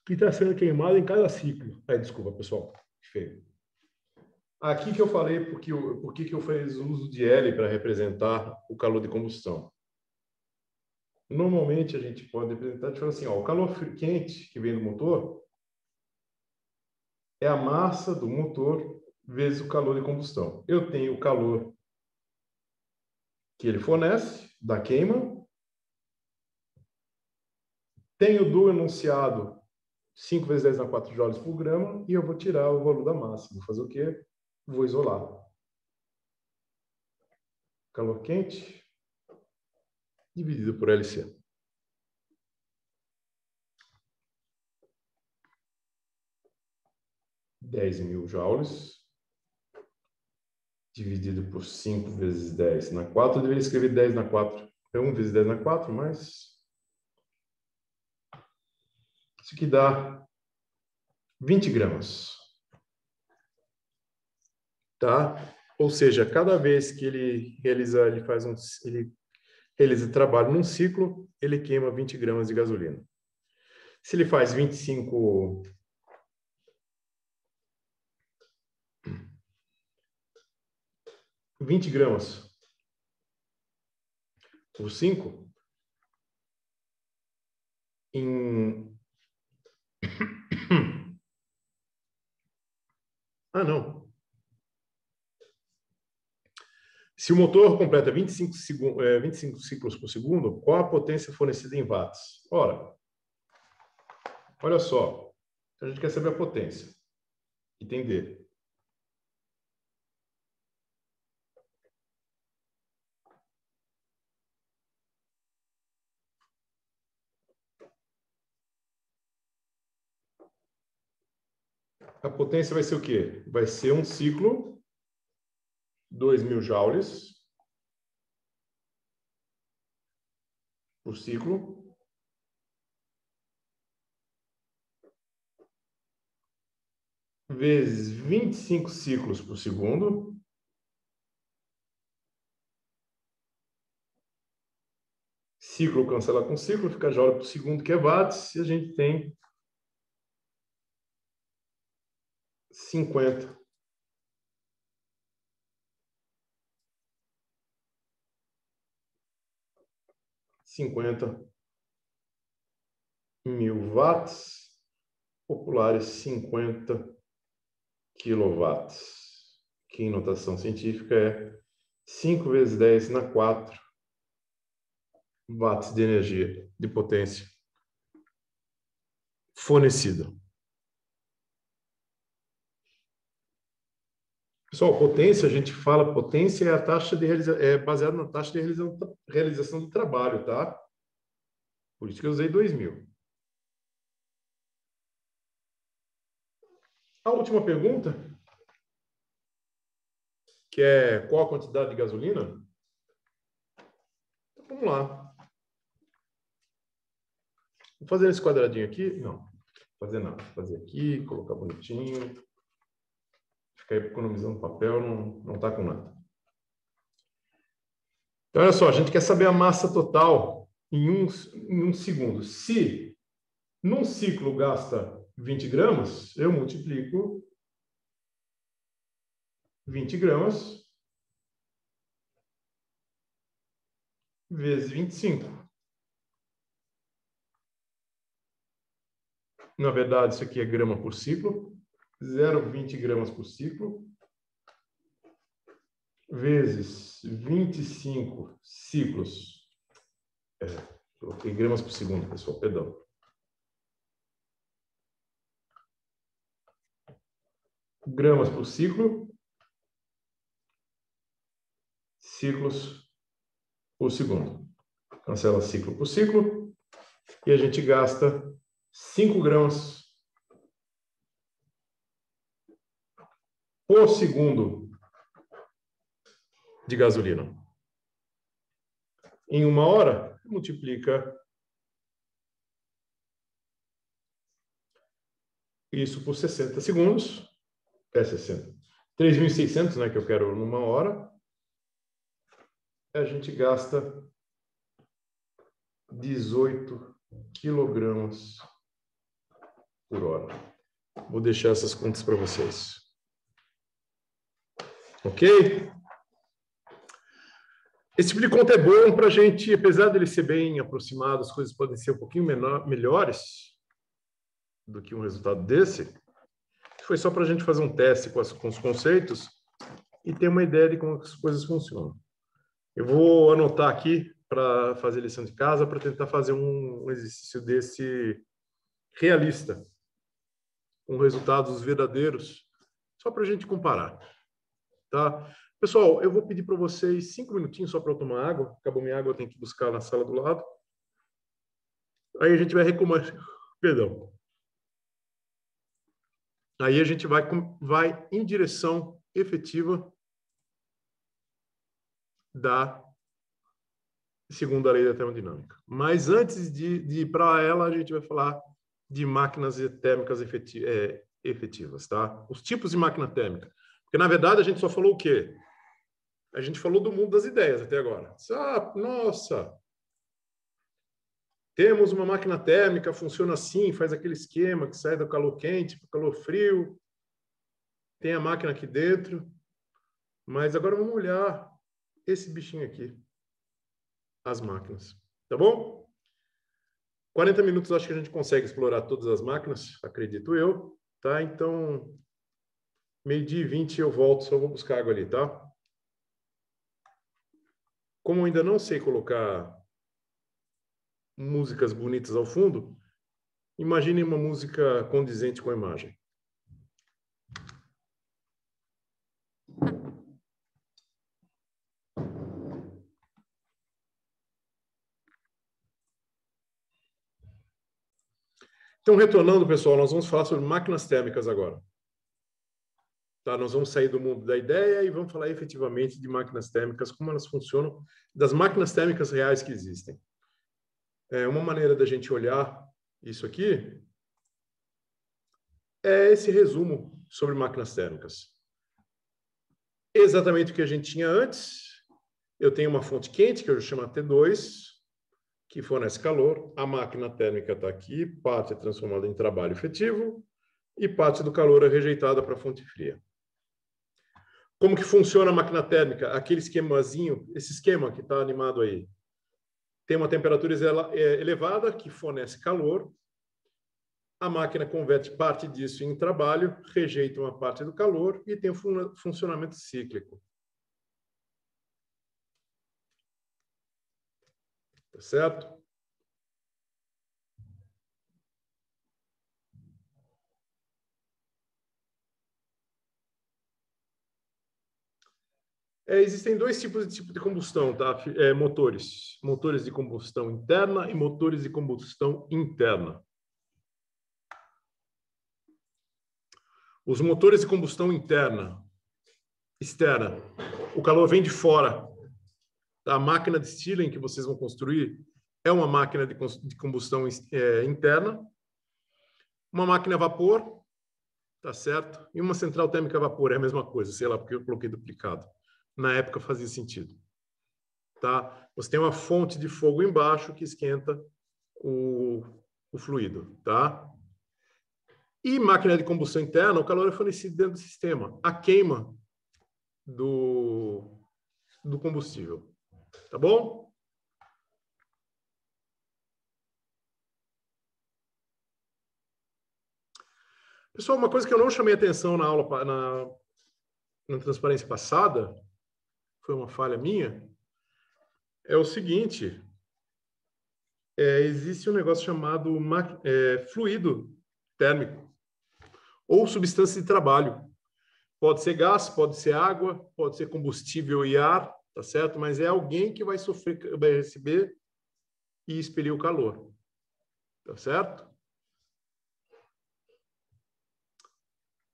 que está sendo queimada em cada ciclo? Desculpa, pessoal. Feio. Aqui que eu falei por que eu fiz uso de L para representar o calor de combustão. Normalmente a gente pode representar de forma assim, ó, o calor quente que vem do motor é a massa do motor vezes o calor de combustão. Eu tenho o calor que ele fornece da queima, tenho do enunciado 5 vezes 10 na 4 joules por grama e eu vou tirar o valor da massa. Vou fazer o quê? Vou isolar. Calor quente dividido por LC. Dez mil joules dividido por 5 vezes 10 na 4. Eu deveria escrever 10 na 4. É 1 vezes 10 na 4, mas... Isso aqui dá 20 gramas. Tá? Ou seja, cada vez que ele realiza trabalho num ciclo, ele queima 20 gramas de gasolina. Se ele faz 20 gramas por 5, em Ah, não. Se o motor completa 25 ciclos por segundo, qual a potência fornecida em watts? Ora, olha só. A gente quer saber a potência. Item D. A potência vai ser o quê? Vai ser um ciclo, 2.000 joules por ciclo, vezes 25 ciclos por segundo, ciclo cancela com ciclo, fica joule por segundo, que é watts, e a gente tem 50. 50.000 watts, populares 50 quilowatts, que em notação científica é 5 vezes 10 na 4 watts de energia, de potência fornecida. Pessoal, potência, a gente fala, potência é a taxa de é baseada na taxa de realização do trabalho, tá? Por isso que eu usei 2.000. A última pergunta, que é qual a quantidade de gasolina? Então, vamos lá. Vou fazer esse quadradinho aqui? Não, vou fazer nada. Vou fazer aqui, colocar bonitinho. Ficar economizando papel, não tá com nada. Então, olha só, a gente quer saber a massa total em um segundo. Se num ciclo gasta 20 gramas, eu multiplico 20 gramas vezes 25. Na verdade, isso aqui é grama por ciclo. 0,20 gramas por ciclo. Vezes 25 ciclos. Coloquei gramas por segundo, pessoal, perdão. Gramas por ciclo. Ciclos por segundo. Cancela ciclo por ciclo. E a gente gasta 5 gramas por segundo de gasolina. Em 1 hora, multiplica isso por 60 segundos. É 60. 3.600, né, que eu quero numa hora. A gente gasta 18 quilogramas por hora. Vou deixar essas contas para vocês. Ok? Esse tipo de conta é bom para a gente, apesar dele ser bem aproximado, as coisas podem ser um pouquinho melhores do que um resultado desse. Foi só para a gente fazer um teste com os conceitos e ter uma ideia de como as coisas funcionam. Eu vou anotar aqui para fazer lição de casa, para tentar fazer um exercício desse realista, com resultados verdadeiros, só para a gente comparar. Tá? Pessoal, eu vou pedir para vocês 5 minutinhos só para eu tomar água. Acabou minha água, eu tenho que buscar na sala do lado. Aí a gente vai recomeçar. Perdão. Aí a gente vai em direção efetiva da segunda lei da termodinâmica. Mas antes de ir para ela, a gente vai falar de máquinas térmicas efetivas, tá? Os tipos de máquina térmica. Porque, na verdade, a gente só falou o quê? A gente falou do mundo das ideias até agora. Nossa! Temos uma máquina térmica, funciona assim, faz aquele esquema que sai do calor quente para o calor frio. Tem a máquina aqui dentro. Mas agora vamos olhar esse bichinho aqui. As máquinas. Tá bom? 40 minutos acho que a gente consegue explorar todas as máquinas, acredito eu. Tá? Então, meio-dia e 20 eu volto, só vou buscar água ali, tá? Como eu ainda não sei colocar músicas bonitas ao fundo, imagine uma música condizente com a imagem. Então, retornando, pessoal, nós vamos falar sobre máquinas térmicas agora. Tá? Nós vamos sair do mundo da ideia e vamos falar efetivamente de máquinas térmicas, como elas funcionam, das máquinas térmicas reais que existem. Uma maneira da gente olhar isso aqui é esse resumo sobre máquinas térmicas. Exatamente o que a gente tinha antes. Eu tenho uma fonte quente, que eu chamo T2, que fornece calor. A máquina térmica está aqui, parte é transformada em trabalho efetivo e parte do calor é rejeitada para a fonte fria. Como que funciona a máquina térmica? Aquele esquemazinho, esse esquema que está animado aí. Tem uma temperatura elevada que fornece calor. A máquina converte parte disso em trabalho, rejeita uma parte do calor e tem um funcionamento cíclico. Tá certo? Existem dois tipos de combustão, tá? Motores. Motores de combustão interna e motores de combustão interna. Os motores de combustão externa, o calor vem de fora. A máquina de Stirling que vocês vão construir é uma máquina de combustão interna. Uma máquina a vapor, tá certo? E uma central térmica a vapor é a mesma coisa, sei lá porque eu coloquei duplicado. Na época fazia sentido. Tá? Você tem uma fonte de fogo embaixo que esquenta o fluido, tá? E máquina de combustão interna, o calor é fornecido dentro do sistema. A queima do combustível. Tá bom? Pessoal, uma coisa que eu não chamei atenção na aula, na transparência passada, foi uma falha minha, é o seguinte, existe um negócio chamado fluido térmico ou substância de trabalho. Pode ser gás, pode ser água, pode ser combustível e ar, tá certo? Mas é alguém que vai receber e expelir o calor, tá certo?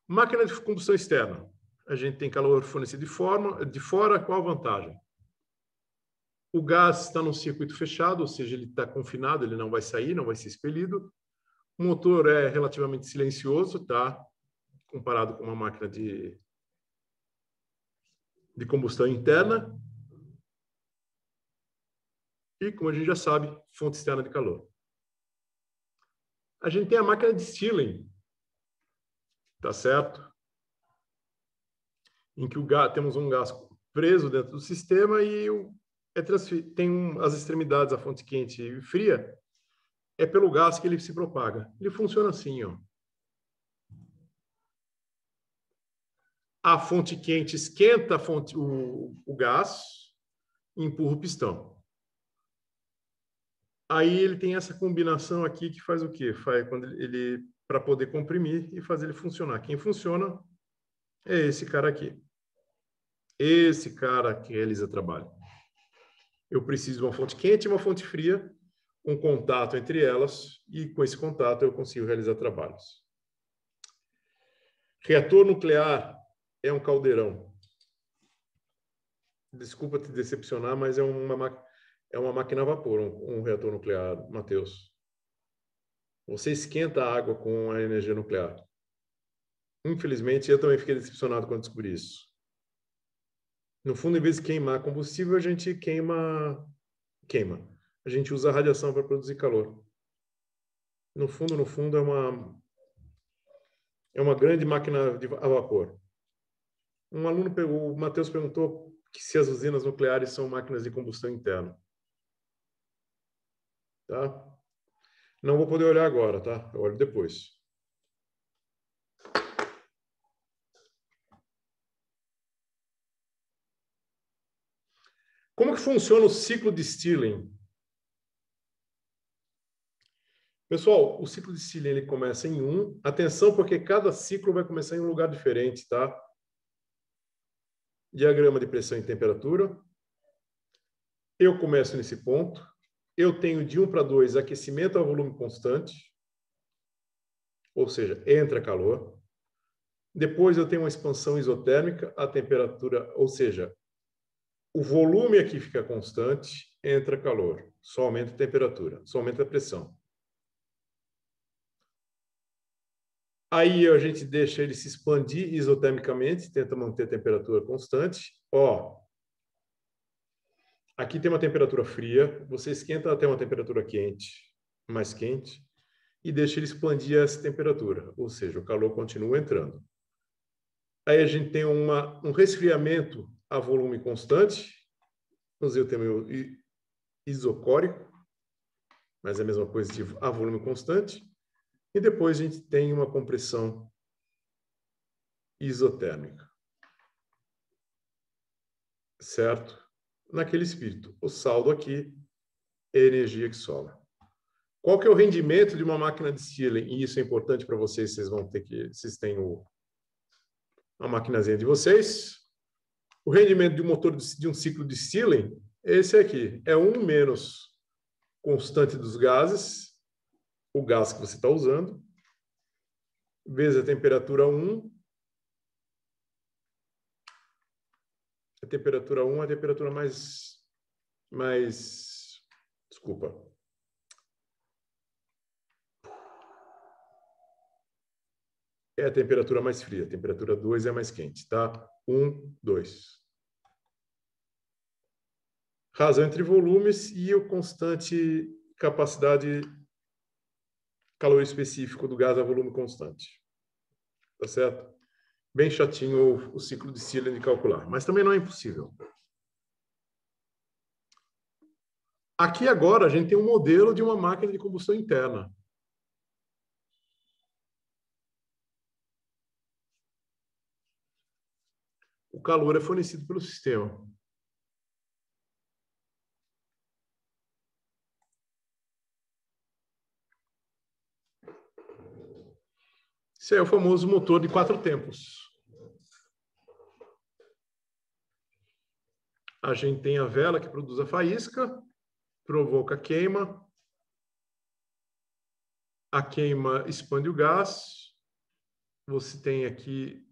Máquina de combustão externa. A gente tem calor fornecido de fora, qual a vantagem? O gás está num circuito fechado, ou seja, ele está confinado, ele não vai sair, não vai ser expelido. O motor é relativamente silencioso, tá? Comparado com uma máquina de combustão interna. E, como a gente já sabe, fonte externa de calor. A gente tem a máquina de Stirling, tá certo? Em que temos um gás preso dentro do sistema e tem as extremidades, a fonte quente e fria, é pelo gás que ele se propaga. Ele funciona assim, ó. A fonte quente esquenta o gás e empurra o pistão. Aí ele tem essa combinação aqui que faz o quê? Faz quando para poder comprimir e fazer ele funcionar. Quem funciona é esse cara aqui. Esse cara que realiza trabalho. Eu preciso de uma fonte quente e uma fonte fria, um contato entre elas, e com esse contato eu consigo realizar trabalhos. Reator nuclear é um caldeirão. Desculpa te decepcionar, mas é uma máquina a vapor, um reator nuclear, Matheus. Você esquenta a água com a energia nuclear. Infelizmente, eu também fiquei decepcionado quando descobri isso. No fundo, em vez de queimar combustível, a gente queima. A gente usa a radiação para produzir calor. No fundo, é uma grande máquina a vapor. O Matheus perguntou se as usinas nucleares são máquinas de combustão interna. Tá? Não vou poder olhar agora, tá? Eu olho depois. Como que funciona o ciclo de Stirling? Pessoal, o ciclo de Stirling ele começa em 1. Atenção, porque cada ciclo vai começar em um lugar diferente, tá? Diagrama de pressão e temperatura. Eu começo nesse ponto. Eu tenho de 1 para 2 aquecimento a volume constante, ou seja, entra calor. Depois eu tenho uma expansão isotérmica, a temperatura, ou seja, o volume aqui fica constante, entra calor, só aumenta a temperatura, só aumenta a pressão. Aí a gente deixa ele se expandir isotermicamente, tenta manter a temperatura constante. Ó, aqui tem uma temperatura fria, você esquenta até uma temperatura quente, mais quente, e deixa ele expandir essa temperatura, ou seja, o calor continua entrando. Aí a gente tem um resfriamento a volume constante, usei o termo isocórico, mas é a mesma coisa de a volume constante. E depois a gente tem uma compressão isotérmica. Certo? Naquele espírito. O saldo aqui é a energia que sobra. Qual que é o rendimento de uma máquina de Stirling? E isso é importante para vocês, vocês vão ter que... Vocês têm a maquinazinha de vocês. O rendimento de um motor de um ciclo de Stirling, esse aqui, é 1 menos constante dos gases, o gás que você está usando, vezes a temperatura 1. A temperatura 1 é a temperatura mais... Desculpa. É a temperatura mais fria. A temperatura 2 é mais quente, tá? 1, 2. Razão entre volumes e o constante capacidade calor específico do gás a volume constante. Tá certo? Bem chatinho o ciclo de Stirling de calcular, mas também não é impossível. Aqui agora a gente tem um modelo de uma máquina de combustão interna. O calor é fornecido pelo sistema. Esse é o famoso motor de 4 tempos. A gente tem a vela que produz a faísca, provoca queima. A queima expande o gás. Você tem aqui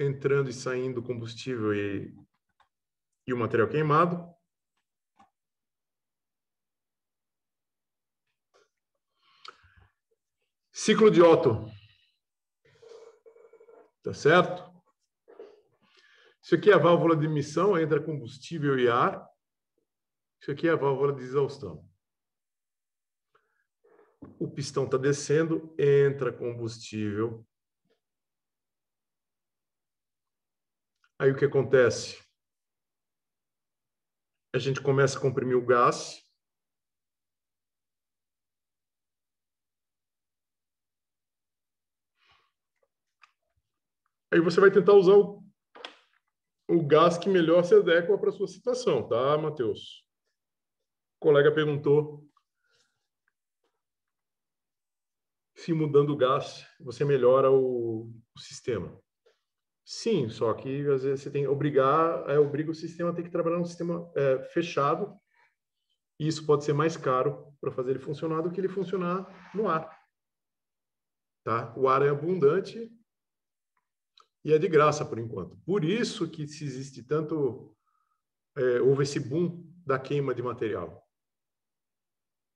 entrando e saindo combustível e o material queimado. Ciclo de Otto. Tá certo? Isso aqui é a válvula de emissão, entra combustível e ar. Isso aqui é a válvula de exaustão. O pistão está descendo, entra combustível. Aí o que acontece? A gente começa a comprimir o gás. Aí você vai tentar usar o gás que melhor se adequa para a sua situação, tá, Matheus? O colega perguntou se mudando o gás você melhora o sistema. Sim, só que às vezes você tem obriga o sistema a ter que trabalhar num sistema fechado. E isso pode ser mais caro para fazer ele funcionar do que ele funcionar no ar. Tá? O ar é abundante e é de graça por enquanto. Por isso que se existe tanto houve esse boom da queima de material.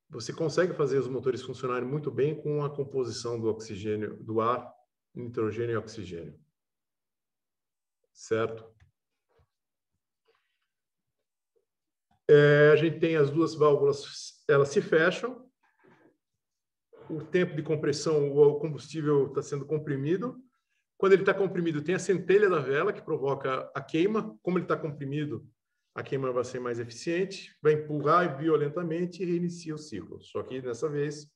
Você consegue fazer os motores funcionarem muito bem com a composição do oxigênio, do ar, nitrogênio e oxigênio. Certo? A gente tem as duas válvulas, elas se fecham. O tempo de compressão, o combustível está sendo comprimido. Quando ele está comprimido, tem a centelha da vela que provoca a queima. Como ele está comprimido, a queima vai ser mais eficiente, vai empurrar violentamente e reinicia o ciclo. Só que dessa vez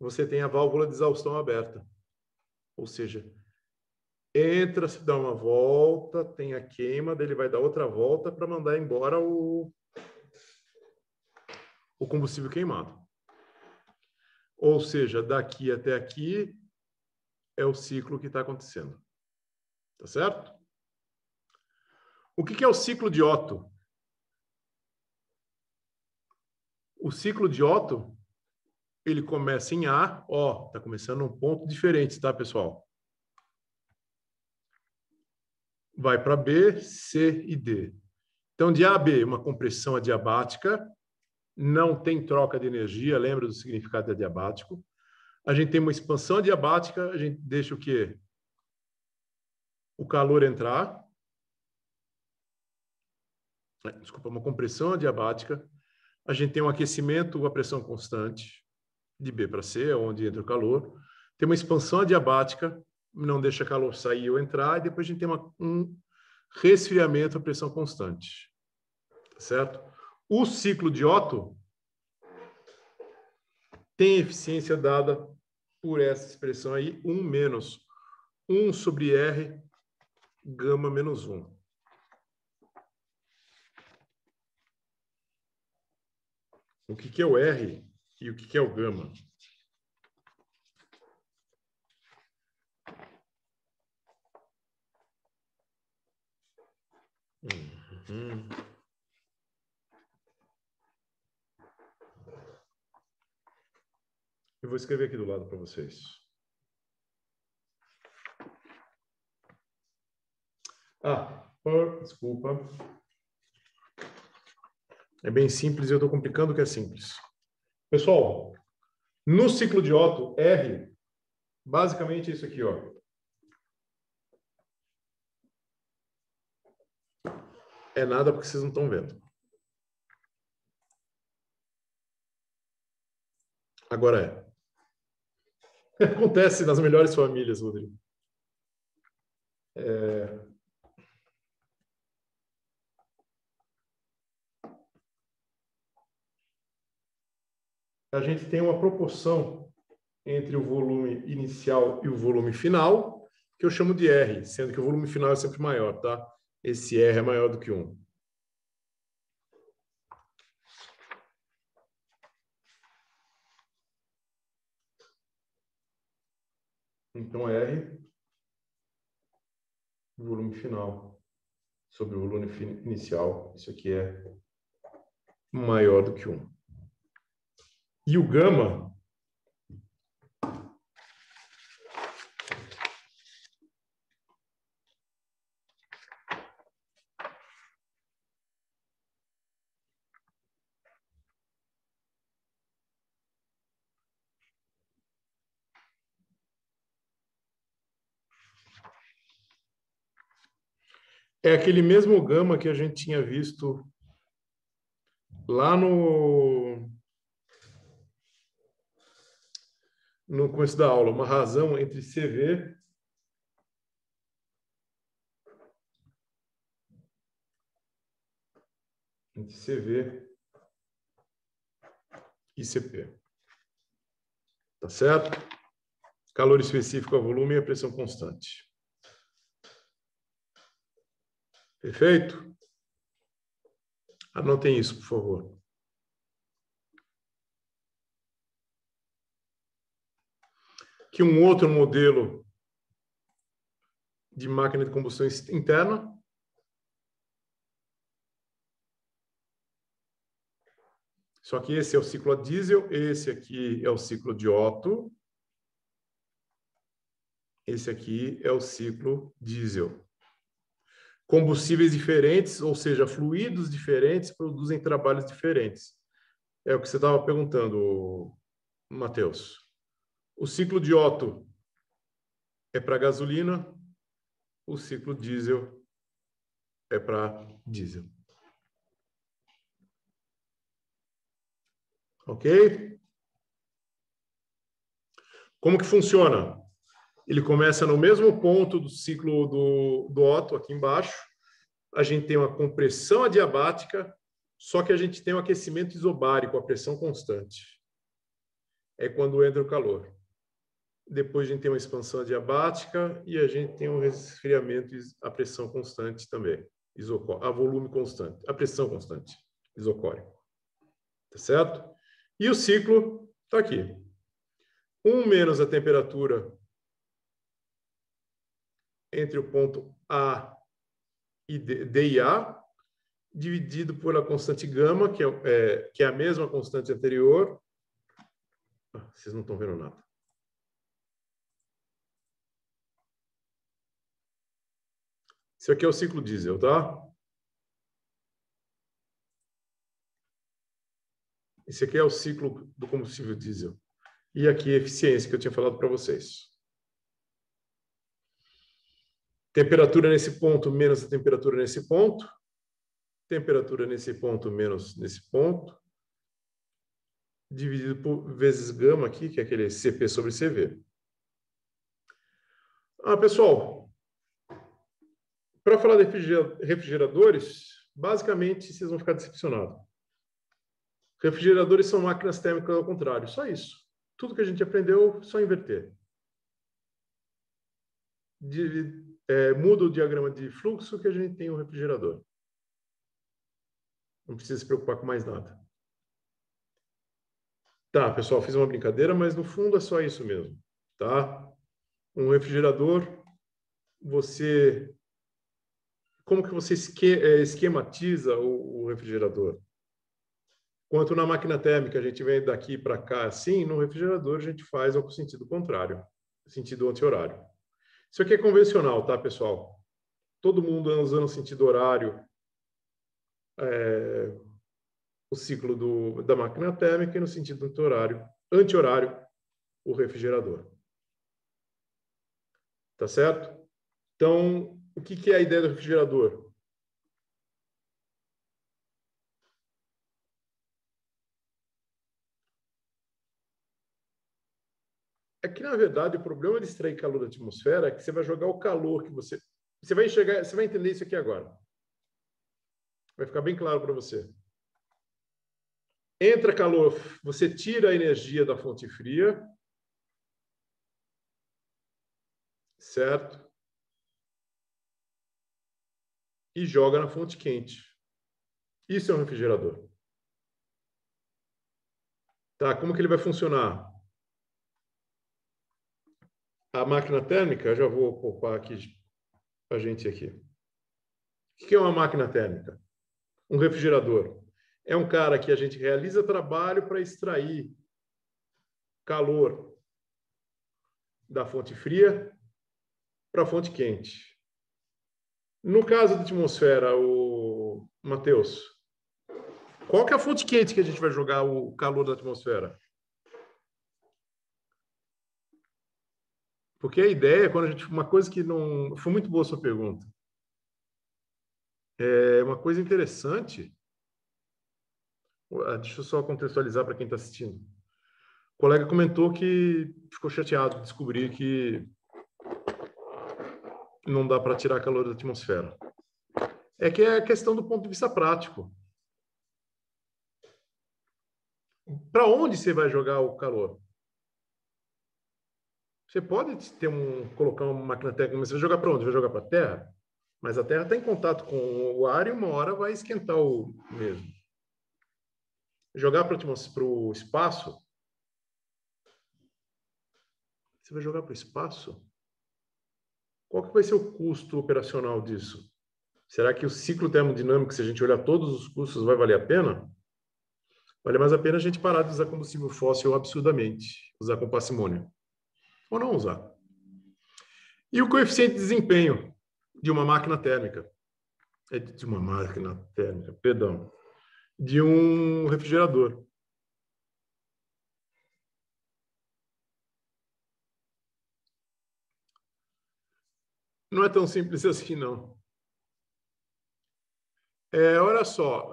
você tem a válvula de exaustão aberta. Ou seja, entra, se dá uma volta, tem a queima, daí ele vai dar outra volta para mandar embora o combustível queimado. Ou seja, daqui até aqui é o ciclo que está acontecendo. Tá certo? O que é o ciclo de Otto? O ciclo de Otto, ele começa em A, ó, tá começando um ponto diferente, tá, pessoal? Vai para B, C e D. Então, de A a B, uma compressão adiabática, não tem troca de energia, lembra do significado de adiabático. A gente tem uma expansão adiabática, a gente deixa o quê? O calor entrar. Desculpa, uma compressão adiabática. A gente tem um aquecimento a pressão constante, de B para C, onde entra o calor. Tem uma expansão adiabática, não deixa calor sair ou entrar, e depois a gente tem um resfriamento a pressão constante. Tá certo? O ciclo de Otto tem eficiência dada por essa expressão aí, 1 menos 1 sobre R, gama menos 1. O que é o R e o que é o gama? Eu vou escrever aqui do lado para vocês. Desculpa. É bem simples e eu estou complicando o que é simples. Pessoal, no ciclo de Otto, R, basicamente é isso aqui, ó. É nada porque vocês não estão vendo. Agora é. Acontece nas melhores famílias, Rodrigo. A gente tem uma proporção entre o volume inicial e o volume final, que eu chamo de R, sendo que o volume final é sempre maior, tá? Esse R é maior do que 1. Então, R, volume final, sobre o volume inicial, isso aqui é maior do que 1. E o gama é aquele mesmo gama que a gente tinha visto lá no começo da aula, uma razão entre CV e CP. Tá certo? Calor específico a volume e a pressão constante. Perfeito? Anotem isso, por favor. Aqui um outro modelo de máquina de combustão interna. Só que esse é o ciclo a diesel, esse aqui é o ciclo de Otto. Esse aqui é o ciclo diesel. Combustíveis diferentes, ou seja, fluidos diferentes, produzem trabalhos diferentes. É o que você estava perguntando, Matheus. O ciclo de Otto é para gasolina, o ciclo diesel é para diesel. Ok? Como que funciona? Ele começa no mesmo ponto do ciclo do Otto, aqui embaixo. A gente tem uma compressão adiabática, só que a gente tem um aquecimento isobárico, a pressão constante. É quando entra o calor. Depois a gente tem uma expansão adiabática e a gente tem um resfriamento a pressão constante também, a volume constante, a pressão constante, isocórico. Tá certo? E o ciclo está aqui. 1 menos a temperatura entre o ponto A e D e A, dividido pela constante gama, que é a mesma constante anterior. Vocês não estão vendo nada. Isso aqui é o ciclo diesel, tá? Esse aqui é o ciclo do combustível diesel. E aqui a eficiência que eu tinha falado para vocês. Temperatura nesse ponto menos a temperatura nesse ponto. Temperatura nesse ponto menos nesse ponto. Dividido por vezes gama aqui, que é aquele CP sobre CV. Pessoal, para falar de refrigeradores, basicamente vocês vão ficar decepcionados. Refrigeradores são máquinas térmicas ao contrário, só isso. Tudo que a gente aprendeu, só inverter. Muda o diagrama de fluxo que a gente tem um refrigerador. Não precisa se preocupar com mais nada. Tá, pessoal, fiz uma brincadeira, mas no fundo é só isso mesmo, tá? Um refrigerador, como que você esquematiza o refrigerador? Quanto na máquina térmica a gente vem daqui para cá assim, no refrigerador a gente faz ao sentido contrário, sentido anti-horário. Isso aqui é convencional, tá, pessoal? Todo mundo anda usando sentido horário, o ciclo da máquina térmica, e no sentido anti-horário, o refrigerador. Tá certo? Então, o que é a ideia do refrigerador? É que, na verdade, o problema de extrair calor da atmosfera é que você vai jogar o calor que você vai enxergar, você vai entender isso aqui agora. Vai ficar bem claro para você. Entra calor, você tira a energia da fonte fria, certo? E joga na fonte quente. Isso é um refrigerador. Tá, como que ele vai funcionar? A máquina térmica, eu já vou poupar aqui a gente aqui. O que é uma máquina térmica? Um refrigerador. É um cara que a gente realiza trabalho para extrair calor da fonte fria para a fonte quente. No caso da atmosfera, o Matheus, qual que é a fonte quente que a gente vai jogar o calor da atmosfera? Porque a ideia, quando a gente, uma coisa que não foi muito boa a sua pergunta, é uma coisa interessante. Deixa eu só contextualizar para quem está assistindo. O colega comentou que ficou chateado de descobrir que não dá para tirar calor da atmosfera. É que é questão do ponto de vista prático. Para onde você vai jogar o calor? Você pode colocar uma máquina térmica, mas você vai jogar para onde? Vai jogar para a Terra? Mas a Terra está em contato com o ar e uma hora vai esquentar o mesmo. Jogar para o espaço? Você vai jogar para o espaço? Qual que vai ser o custo operacional disso? Será que o ciclo termodinâmico, se a gente olhar todos os custos, vai valer a pena? Vale mais a pena a gente parar de usar combustível fóssil absurdamente, usar com parcimônia. Ou não usar. E o coeficiente de desempenho de uma máquina térmica? De um refrigerador. Não é tão simples assim, não. Olha só,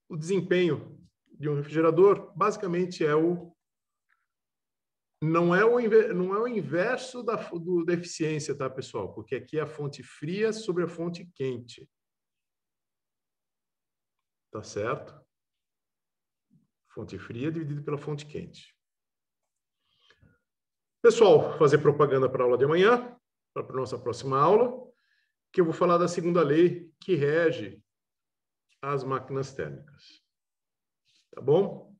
o desempenho de um refrigerador basicamente não é o inverso da eficiência, tá, pessoal? Porque aqui é a fonte fria sobre a fonte quente. Tá certo? Fonte fria dividida pela fonte quente. Pessoal, fazer propaganda para a aula de amanhã, para a nossa próxima aula, que eu vou falar da segunda lei que rege as máquinas térmicas. Tá bom?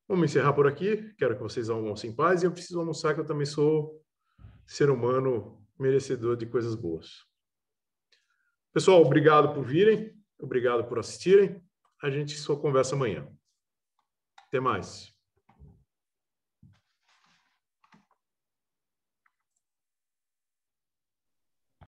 Vamos encerrar por aqui. Quero que vocês almocem em paz e eu preciso almoçar, que eu também sou ser humano merecedor de coisas boas. Pessoal, obrigado por virem, obrigado por assistirem. A gente só conversa amanhã. Até mais.